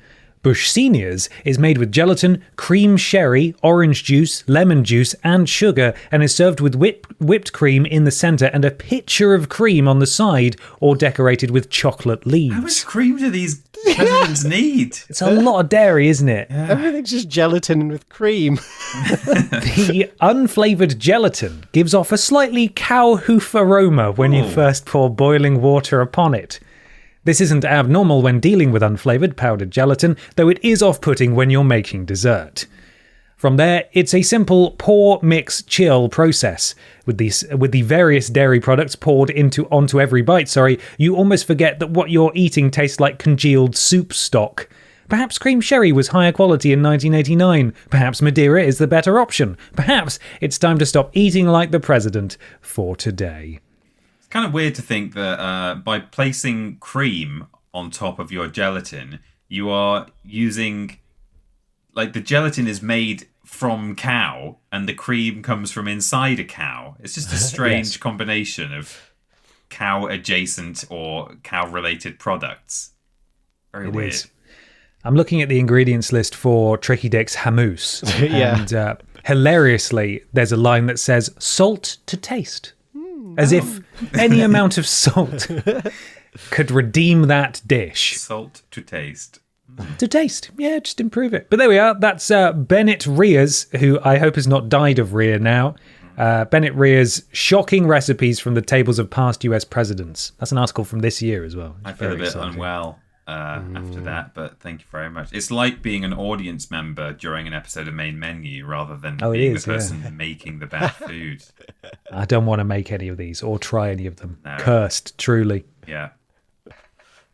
Bush Senior's is made with gelatin, cream sherry, orange juice, lemon juice, and sugar, and is served with whipped cream in the centre and a pitcher of cream on the side, or decorated with chocolate leaves. How much cream do these presidents need? It's a lot of dairy, isn't it? Everything's just gelatin with cream. The unflavoured gelatin gives off a slightly cow hoof aroma when you first pour boiling water upon it. This isn't abnormal when dealing with unflavoured powdered gelatin, though it is off-putting when you're making dessert. From there, it's a simple pour, mix, chill process. With the various dairy products poured onto every bite, you almost forget that what you're eating tastes like congealed soup stock. Perhaps cream sherry was higher quality in 1989. Perhaps Madeira is the better option. Perhaps it's time to stop eating like the president for today. It's kind of weird to think that by placing cream on top of your gelatin, you are using... Like, the gelatin is made from cow, and the cream comes from inside a cow. It's just a strange combination of cow-adjacent or cow-related products. Very weird. Is. I'm looking at the ingredients list for Tricky Dick's hummus. And hilariously, there's a line that says, salt to taste. As if any amount of salt could redeem that dish. Salt to taste. To taste. Yeah, just improve it. But there we are. That's Bennett Rears, who I hope has not died of Rear now. Bennett Rears' shocking recipes from the tables of past US presidents. That's an article from this year as well. I feel a bit unwell after that, but thank you very much. It's like being an audience member during an episode of Main Menu rather than being the person making the bad food. I don't want to make any of these or try any of them. No. Cursed, truly. Yeah.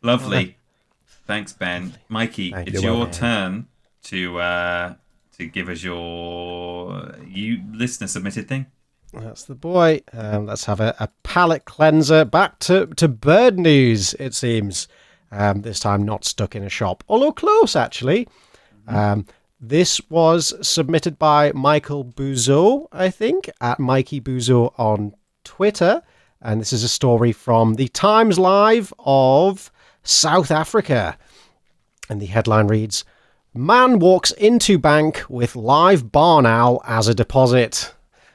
Lovely. Thanks, Ben. Mikey, it's your turn to give us your listener submitted thing. That's the boy. Let's have a palate cleanser. Back to bird news, it seems. This time not stuck in a shop, although close, actually. This was submitted by Michael Bouzeau, I think, at Mikey Bouzeau on Twitter. And this is a story from the Times Live of South Africa. And the headline reads, Man walks into bank with live barn owl as a deposit.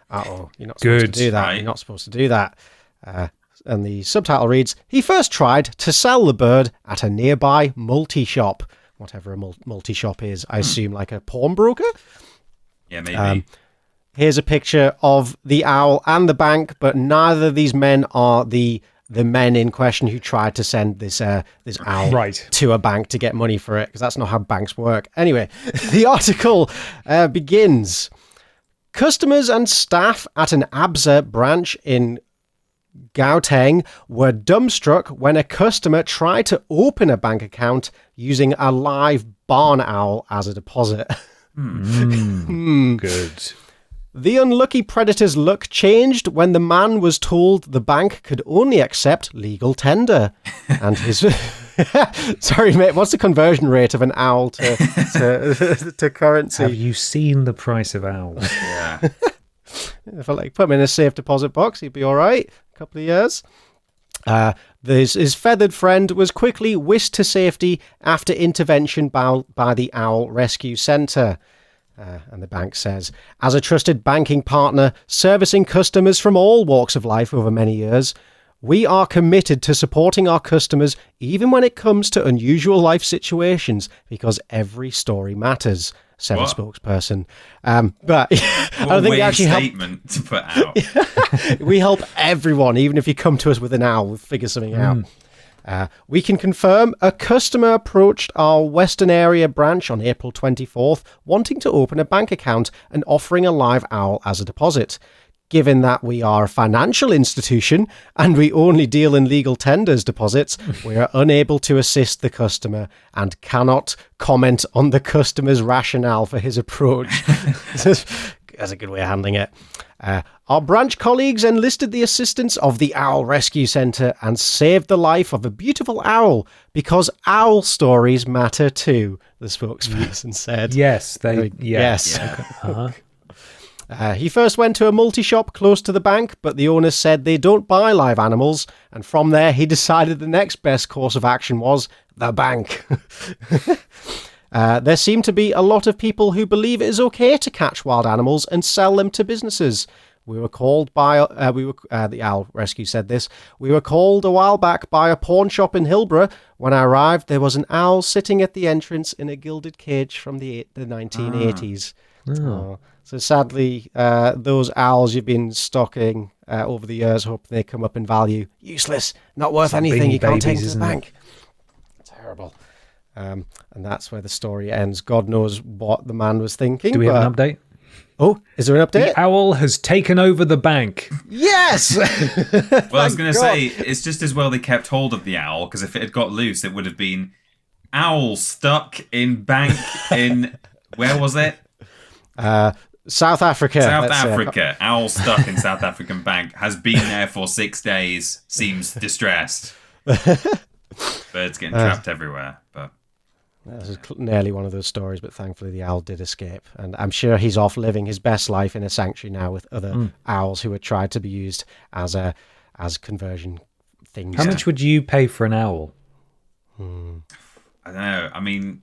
Uh-oh, you're not supposed to do that. Right. You're not supposed to do that. And the subtitle reads, He first tried to sell the bird at a nearby multi-shop. Whatever a multi-shop is, I assume like a pawnbroker? Yeah, maybe. Here's a picture of the owl and the bank, but neither of these men are the men in question who tried to send this owl to a bank to get money for it, because that's not how banks work. Anyway, the article begins. Customers and staff at an ABSA branch in Gauteng were dumbstruck when a customer tried to open a bank account using a live barn owl as a deposit. Good. The unlucky predator's luck changed when the man was told the bank could only accept legal tender. And his... Sorry, mate, what's the conversion rate of an owl to currency? Have you seen the price of owls? Yeah. If I put him in a safe deposit box, he'd be all right. A couple of years. His feathered friend was quickly whisked to safety after intervention by the Owl Rescue Centre. And the bank says, as a trusted banking partner servicing customers from all walks of life over many years, we are committed to supporting our customers even when it comes to unusual life situations because every story matters, said a spokesperson. But I don't think we actually statement to put out. we help everyone, even if you come to us with an owl, we'll figure something out. We can confirm a customer approached our Western area branch on April 24th wanting to open a bank account and offering a live owl as a deposit. Given that we are a financial institution and we only deal in legal tenders deposits, we are unable to assist the customer and cannot comment on the customer's rationale for his approach. That's a good way of handling it. Our branch colleagues enlisted the assistance of the Owl Rescue Centre and saved the life of a beautiful owl because owl stories matter too, the spokesperson said. Yes, yes. Yeah. He first went to a multi-shop close to the bank, but the owners said they don't buy live animals, and from there he decided the next best course of action was the bank. There seem to be a lot of people who believe it is okay to catch wild animals and sell them to businesses. We were called by the Owl Rescue said this. We were called a while back by a pawn shop in Hillborough. When I arrived, there was an owl sitting at the entrance in a gilded cage from the 1980s. So sadly, those owls you've been stocking over the years, hope they come up in value. Useless, not worth anything. You can't take to the bank. Terrible. And that's where the story ends. God knows what the man was thinking. Do we have an update? Oh, is there an update? The owl has taken over the bank. Yes! Well, I was going to say, it's just as well they kept hold of the owl, because if it had got loose, it would have been owl stuck in bank in... Where was it? South Africa. South Africa. Owl stuck in South African bank. Has been there for 6 days. Seems distressed. Birds getting trapped everywhere. But this is nearly one of those stories, but thankfully the owl did escape. And I'm sure he's off living his best life in a sanctuary now with other owls who had tried to be used as conversion things. How much would you pay for an owl? I don't know. I mean...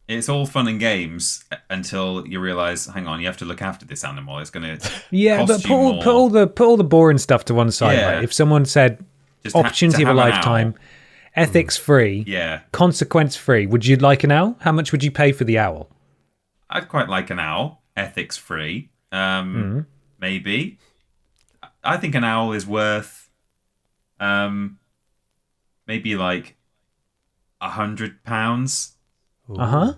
It's all fun and games until you realise, hang on, you have to look after this animal. It's going to cost but you more. put all the boring stuff to one side. Yeah. Right? If someone said Just opportunity to of a have an lifetime, owl. ethics free, consequence free, would you like an owl? How much would you pay for the owl? I'd quite like an owl, ethics free. Maybe. I think an owl is worth maybe like £100. Yeah.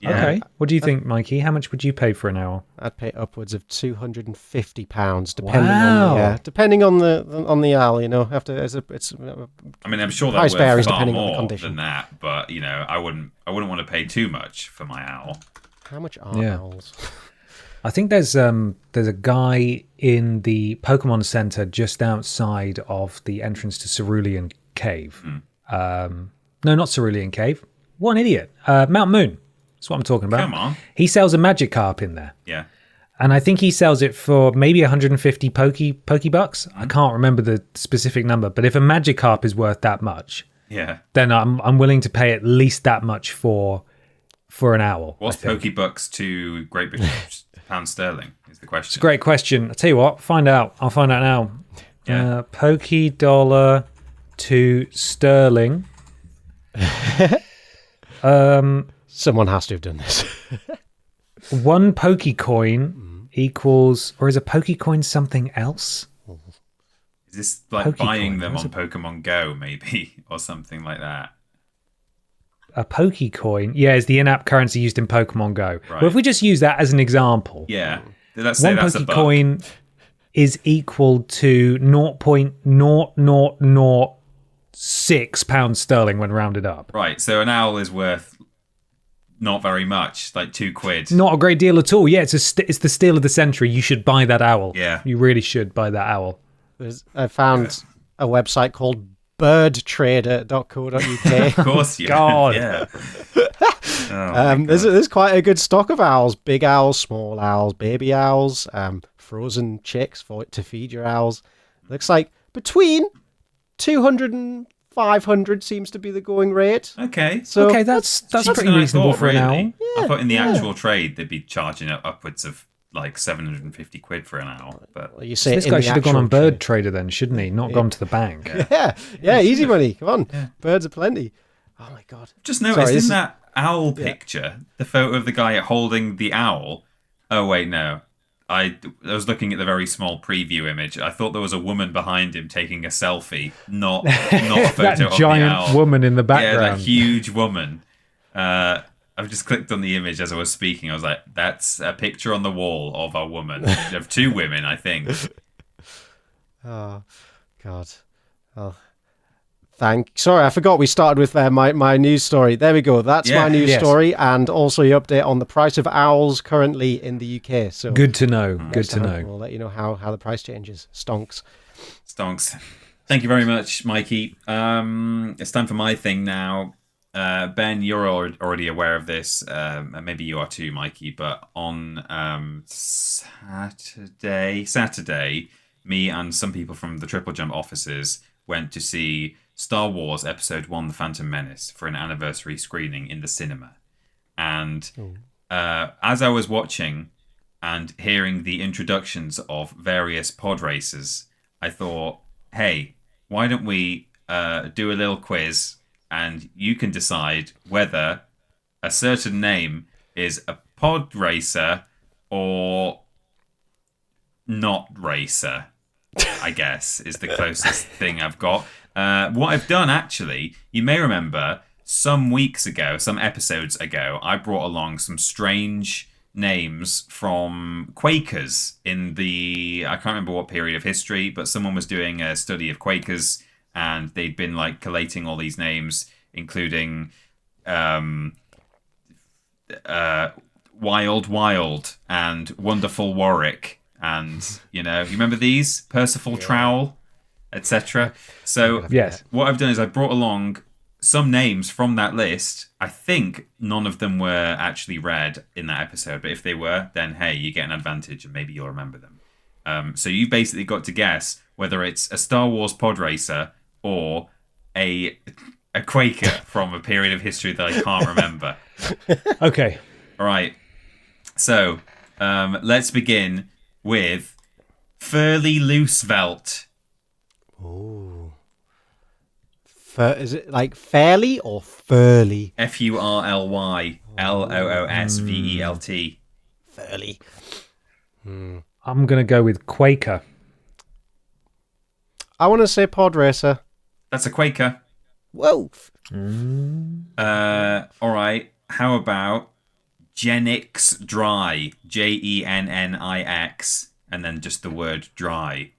Okay. What do you think, Mikey? How much would you pay for an owl? I'd pay upwards of £250, depending on the owl. You know, I mean, I'm sure price they're varies worth far depending on the more condition. than that, but you know, I wouldn't want to pay too much for my owl. How much are owls? I think there's a guy in the Pokemon Center just outside of the entrance to Cerulean Cave. No, not Cerulean Cave. What an idiot. Mount Moon. That's what I'm talking about. Come on. He sells a Magikarp in there. Yeah. And I think he sells it for maybe 150 Pokebucks. I can't remember the specific number, but if a Magikarp is worth that much, then I'm willing to pay at least that much for an owl. What's Pokebucks to Great British pound sterling is the question. It's a great question. I'll tell you what, I'll find out now. Yeah. Poke dollar to sterling. Someone has to have done this. 1 Pokecoin equals, or is a Pokecoin something else? Is this like buying them on Pokemon Go, maybe, or something like that? A Pokecoin, is the in-app currency used in Pokemon Go. Right. Well, if we just use that as an example, let's say one that's a buck. Pokecoin is equal to 0.0006 pounds sterling when rounded up. Right, so an owl is worth not very much, like £2. Not a great deal at all. Yeah, it's the steal of the century. You should buy that owl. Yeah. You really should buy that owl. I found a website called birdtrader.co.uk. Of course, God. Yeah. There's quite a good stock of owls: big owls, small owls, baby owls, frozen chicks to feed your owls. Looks like between 200 and 500 seems to be the going rate. Okay. So that's cheaper pretty than I reasonable thought, for an owl. really. I thought in the actual trade they'd be charging upwards of like £750 for an owl. But you say This in guy the should have gone on actual Bird trade. Trader then, shouldn't he? Not gone to the bank. Yeah, easy money. Come on, birds are plenty. Oh my god! just noticed Sorry, in that owl picture, the photo of the guy holding the owl. Oh wait, no. I was looking at the very small preview image. I thought there was a woman behind him taking a selfie, not a photo That of the giant owl. woman in the Yeah, that background. huge woman. I've just clicked on the image as I was speaking. I was like, that's a picture on the wall of a woman. Of two women, I think. Oh god. Oh. Sorry, I forgot we started with my news story. There we go. That's my news story, and also your update on the price of owls currently in the UK. So Good to know. Good next to time know. We'll let you know how the price changes. Stonks. Stonks. Thank you very much, Mikey. It's time for my thing now. Ben, you're already aware of this. Maybe you are too, Mikey. But on Saturday, me and some people from the Triple Jump offices went to see Star Wars Episode 1, The Phantom Menace, for an anniversary screening in the cinema. And as I was watching and hearing the introductions of various pod races, I thought, hey, why don't we do a little quiz and you can decide whether a certain name is a pod racer or not racer, I guess, is the closest thing I've got. What I've done, actually, you may remember some episodes ago, I brought along some strange names from Quakers in I can't remember what period of history, but someone was doing a study of Quakers and they'd been like collating all these names, including Wild and Wonderful Warwick. And, you remember these? Percival Trowell, etc. So Yes. what I've done is I brought along some names from that list. I think none of them were actually read in that episode, but if they were, then hey, you get an advantage and maybe you'll remember them. So you've basically got to guess whether it's a Star Wars pod racer or a Quaker from a period of history that I can't remember. Okay. All right. So let's begin with Furley Loosevelt. Oh. Is it like fairly or furly? Furly Loosevelt. Furly. I'm going to go with Quaker. I want to say pod racer. That's a Quaker. Whoa. All right. How about Genix Dry? Jennix, and then just the word dry.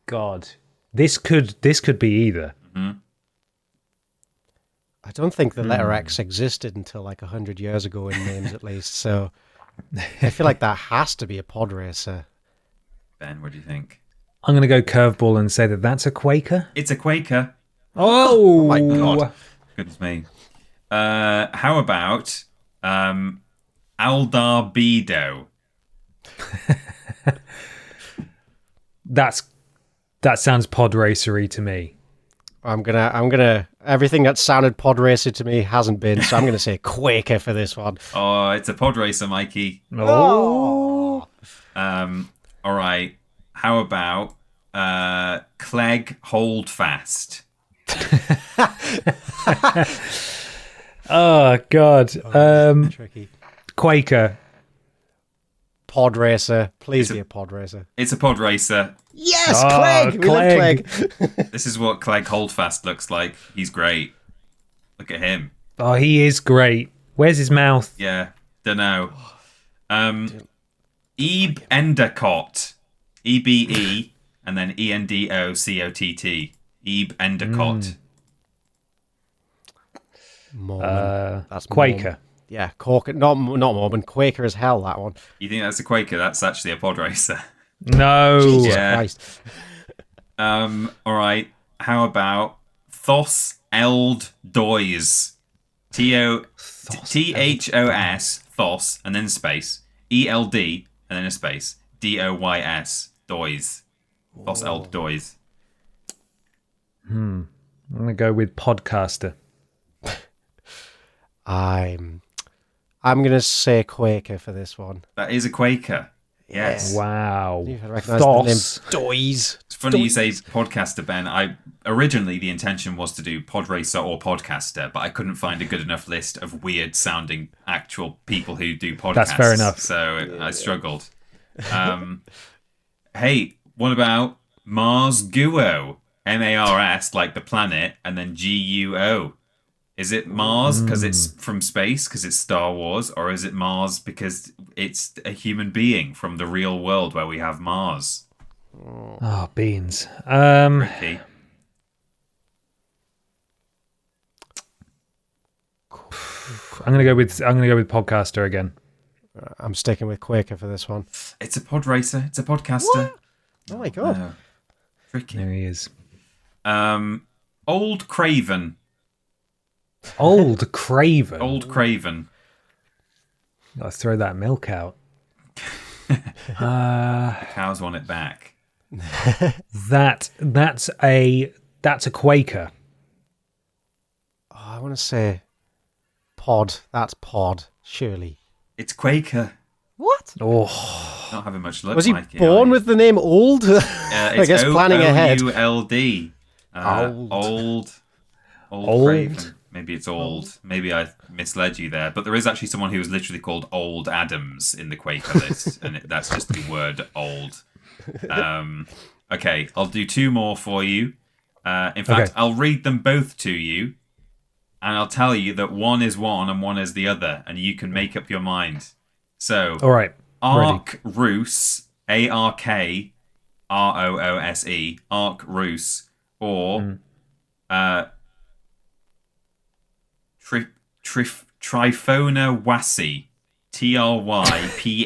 God. This could be either. Mm-hmm. I don't think the letter X existed until like 100 years ago in names at least. So I feel like that has to be a pod racer. Ben, what do you think? I'm going to go curveball and say that's a Quaker. It's a Quaker. Oh my God. Goodness me. How about Aldarbedo? That sounds pod racery to me. I'm gonna everything that sounded pod racer to me hasn't been, so I'm gonna say Quaker for this one. Oh, it's a pod racer, Mikey. Oh. All right. How about Clegg Holdfast? Oh God. Tricky. Quaker. Pod racer. Please be a pod racer. It's a pod racer. Yes, Oh, Clegg. We love Clegg. Clegg. This is what Clegg Holdfast looks like. He's great. Look at him. Oh, he is great. Where's his mouth? Yeah. Dunno. Ebe Endicott. EBE and then ENDOCOTT. Ebe Endicott. Mormon. That's Quaker. Mormon. Yeah, Quaker. Not Mormon. Quaker as hell, that one. You think that's a Quaker? That's actually a pod racer. No. Jesus Yeah. Christ. All right. How about Thos Eld Doys? THOS Thos and then space ELD and then a space DOYS Doys. Thos Eld Doys. I'm gonna go with podcaster. I'm gonna say Quaker for this one. That is a Quaker. Yes. Wow. You recognise the name Thos. Doys. It's funny you say podcaster, Ben. Originally the intention was to do pod racer or podcaster, but I couldn't find a good enough list of weird sounding actual people who do podcasts. That's fair enough. So I struggled. Hey, what about Mars Guo? MARS, like the planet, and then GUO. Is it Mars because it's from space, because it's Star Wars, or is it Mars because it's a human being from the real world where we have Mars? Oh, beans. Tricky. I'm gonna go with podcaster again. I'm sticking with Quaker for this one. It's a pod racer. It's a podcaster. What? Oh my god. No. Tricky. There he is. Old Craven. Old Craven. Old Craven. Gotta throw that milk out. The cows want it back. That's a Quaker. Oh, I want to say pod. That's pod, surely. It's Quaker. What? Oh, Not having much luck. Was he Mikey, born are you? with the name Old? I guess planning ahead. OULD. Old. Old Craven. Maybe it's old. Maybe I misled you there. But there is actually someone who was literally called Old Adams in the Quaker list. And that's just the word old. Okay, I'll do two more for you. In fact, Okay. I'll read them both to you. And I'll tell you that one is one and one is the other. And you can make up your mind. So, all right. Ark Roos, ARKROOSE, Ark Roos, or Tryphona Wassi, TRYPHONA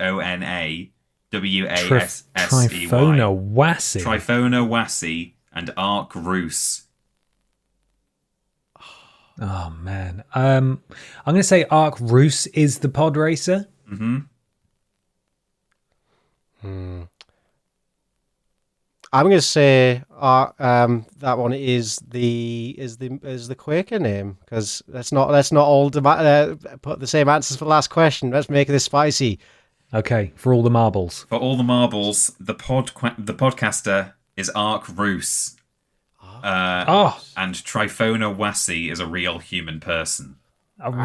WASSEY. Tryphona Wassi. Tryphona Wassi and Ark Roos. Oh man. I'm gonna say Ark Roos is the pod racer. Mm-hmm. I'm going to say that one is the Quaker name, because let's not all put the same answers for the last question. Let's make this spicy. Okay, for all the marbles. For all the marbles, the podcaster is Ark Roos. And Tryphona Wassi is a real human person.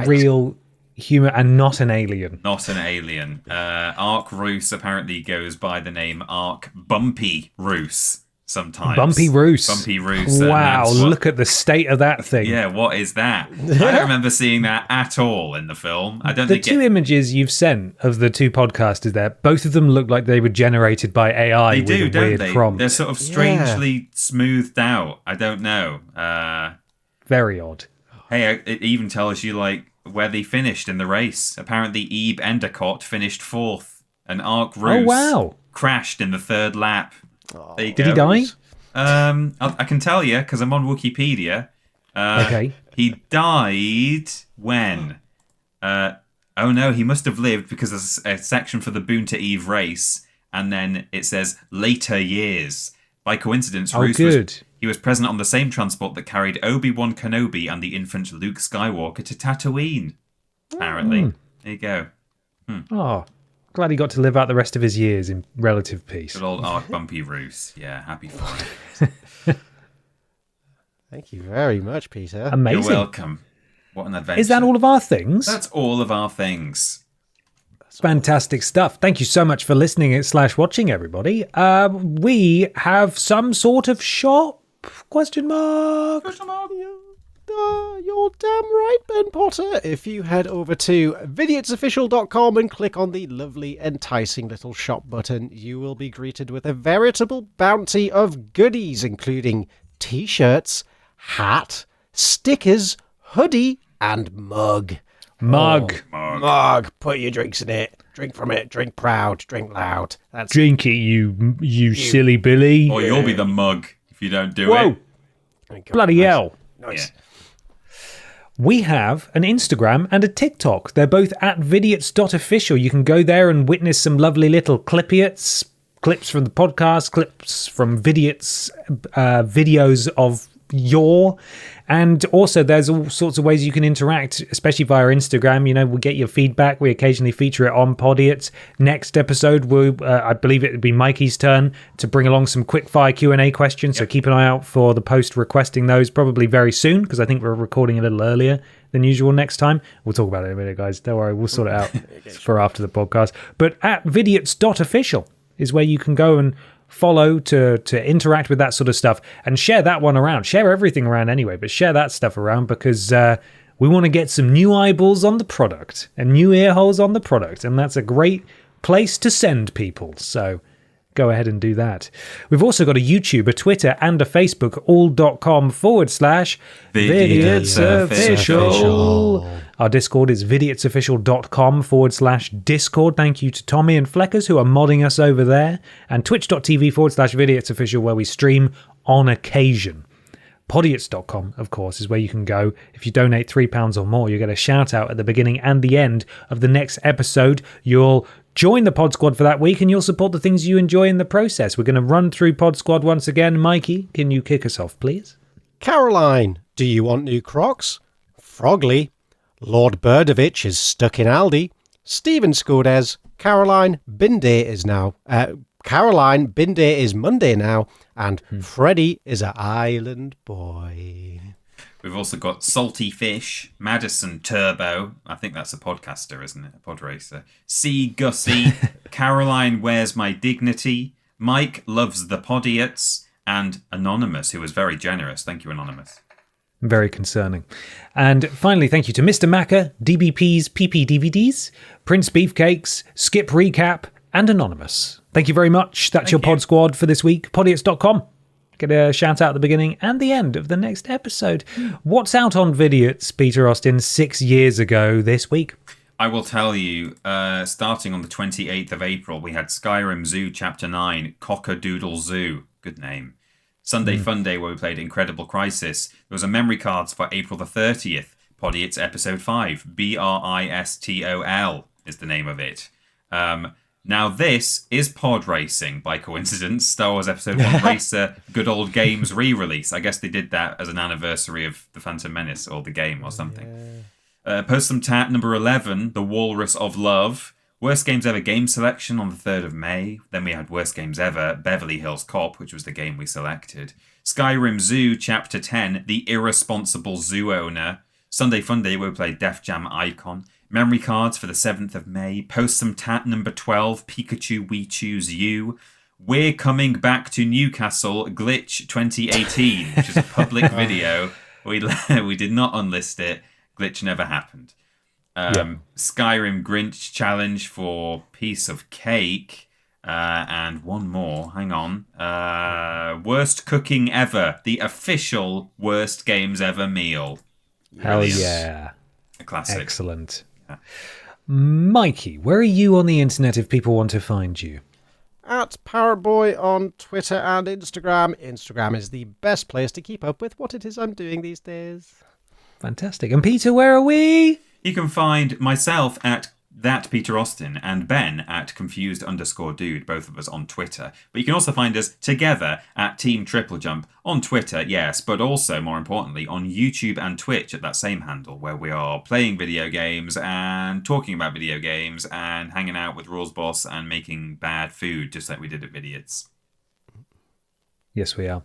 Real human and not an alien. Not an alien. Ark Roos apparently goes by the name Ark Bumpy Roos sometimes. Bumpy Roos. Bumpy Roos. Wow, look at the state of that thing. Yeah, what is that? I don't remember seeing that at all in the film. I don't The think two images you've sent of the two podcasters there, both of them look like they were generated by AI they with do, a don't weird they? prompt. They're sort of strangely smoothed out. I don't know. Very odd. Hey, it even tells you like where they finished in the race. Apparently, Ebe Endicott finished fourth, and Ark Roos crashed in the third lap. There you go. Did he die? I can tell you because I'm on Wikipedia. Okay. He died when? Oh no, he must have lived because there's a section for the Boonta Eve race, and then it says later years. By coincidence, Roos was present on the same transport that carried Obi-Wan Kenobi and the infant Luke Skywalker to Tatooine. Apparently. There you go. Oh, glad he got to live out the rest of his years in relative peace. Good old Ark Bumpy Roos. Yeah, happy for him. Thank you very much, Peter. Amazing. You're welcome. What an adventure. Is that all of our things? That's all of our things. Fantastic stuff. Thank you so much for listening / watching, everybody. We have some sort of shop? Question mark. You're damn right, Ben Potter. If you head over to vidiotsofficial.com and click on the lovely, enticing little shop button, you will be greeted with a veritable bounty of goodies, including t-shirts, hat, stickers, hoodie, and mug. Mug. Mug. Put your drinks in it. Drink from it. Drink proud. Drink loud. That's Drink it, you silly Billy. Or you'll be the mug if you don't do Whoa. it. Bloody hell. Nice. Yeah. We have an Instagram and a TikTok. They're both at vidiots.official. You can go there and witness some lovely little clips from the podcast, clips from Vidiots, videos of yore. And also there's all sorts of ways you can interact, especially via Instagram. You know, we'll get your feedback. We occasionally feature it on Podiots. Next episode, I believe it would be Mikey's turn to bring along some quick-fire Q&A questions. So keep an eye out for the post requesting those probably very soon, because I think we're recording a little earlier than usual next time. We'll talk about it in a minute, guys. Don't worry, we'll sort it out for after the podcast. But at vidiots.official is where you can go and follow to interact with that sort of stuff and share that one around. Share everything around anyway, but share that stuff around because we want to get some new eyeballs on the product and new ear holes on the product, and that's a great place to send people. So go ahead and do that. We've also got a YouTube, a Twitter, and a Facebook, all.com/Vidiots Official. Our Discord is vidiotsofficial.com/Discord. Thank you to Tommy and Fleckers who are modding us over there. And twitch.tv/Vidiots Official, where we stream on occasion. Podiots.com, of course, is where you can go. If you donate £3 or more, you get a shout out at the beginning and the end of the next episode. You'll join the Pod Squad for that week and you'll support the things you enjoy in the process. We're going to run through Pod Squad once again. Mikey, can you kick us off, please? Caroline, do you want new Crocs? Frogley, Lord Burdovich is stuck in Aldi. Stephen Scodes, Caroline, bin day is Monday now, and Freddie is an island boy. We've also got Salty Fish, Madison Turbo. I think that's a podcaster, isn't it? A pod racer. C. Gussie, Caroline Wears My Dignity, Mike Loves the Podiots, and Anonymous, who was very generous. Thank you, Anonymous. Very concerning. And finally, thank you to Mr. Macca, DBP's PP DVDs, Prince Beefcakes, Skip Recap, and Anonymous. Thank you very much. That's your Pod Squad for this week. Podiots.com. Get a shout out at the beginning and the end of the next episode. What's out on Vidiots, Peter Austin, 6 years ago this week? I will tell you, starting on the 28th of April, we had Skyrim Zoo Chapter 9, Cock-a-Doodle Zoo. Good name. Sunday Fun Day, where we played Incredible Crisis. There was a memory cards for April the 30th. Podiots Episode 5. Bristol is the name of it. Now this is Pod Racing, by coincidence. Star Wars Episode 1 Racer Good Old Games re-release. I guess they did that as an anniversary of The Phantom Menace, or the game, or something. Possum Tat number 11, The Walrus of Love. Worst Games Ever game selection on the 3rd of May. Then we had Worst Games Ever, Beverly Hills Cop, which was the game we selected. Skyrim Zoo Chapter 10, The Irresponsible Zoo Owner. Sunday Fun Day, where we played Def Jam Icon. Memory cards for the 7th of May. Possum Tat number 12, Pikachu We Choose You. We're Coming Back to Newcastle, Glitch 2018, which is a public video. We did not unlist it. Glitch never happened. Skyrim Grinch Challenge for Piece of Cake. And one more. Hang on. Worst Cooking Ever. The official Worst Games Ever meal. Hell yeah. A classic. Excellent. Yeah. Mikey, where are you on the internet if people want to find you? At Parrotboy on Twitter and Instagram. Instagram is the best place to keep up with what it is I'm doing these days. Fantastic. And Peter, where are we? You can find myself at That Peter Austin and Ben at confused_dude, both of us on Twitter. But you can also find us together at Team Triple Jump on Twitter, yes, but also, more importantly, on YouTube and Twitch at that same handle, where we are playing video games and talking about video games and hanging out with Rules Boss and making bad food, just like we did at Vidiots. Yes, we are.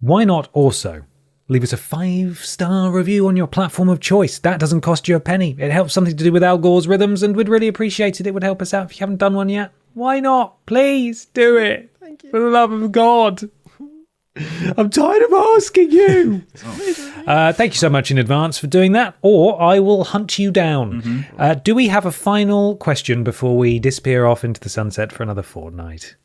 Why not also leave us a 5-star review on your platform of choice? That doesn't cost you a penny. It helps something to do with Al Gore's rhythms, and we'd really appreciate it. It would help us out. If you haven't done one yet, why not? Please do it. Thank you. For the love of God. I'm tired of asking you. Thank you so much in advance for doing that, or I will hunt you down. Do we have a final question before we disappear off into the sunset for another fortnight?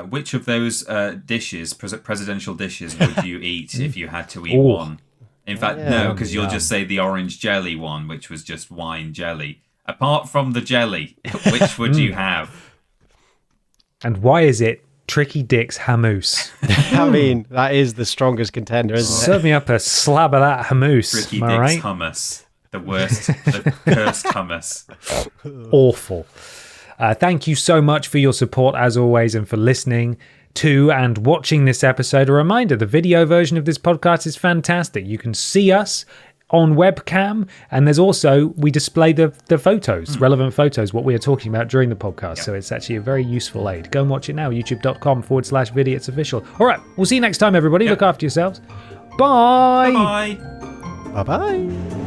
Which of those dishes, presidential dishes, would you eat if you had to eat Ooh. one? In fact, no, because you'll just say the orange jelly one, which was just wine jelly. Apart from the jelly, which would you have? And why is it Tricky Dick's hummus? I mean, that is the strongest contender, isn't it? Serve me up a slab of that hummus. Tricky am I Dick's right? hummus. The worst, the cursed hummus. Awful. Thank you so much for your support as always and for listening to and watching this episode. A reminder, the video version of this podcast is fantastic. You can see us on webcam, and there's also, we display the photos, relevant photos, what we are talking about during the podcast. So it's actually a very useful aid. Go and watch it now, youtube.com/Vidiots official. All right, we'll see you next time, everybody. Look after yourselves. Bye. Bye. Bye-bye.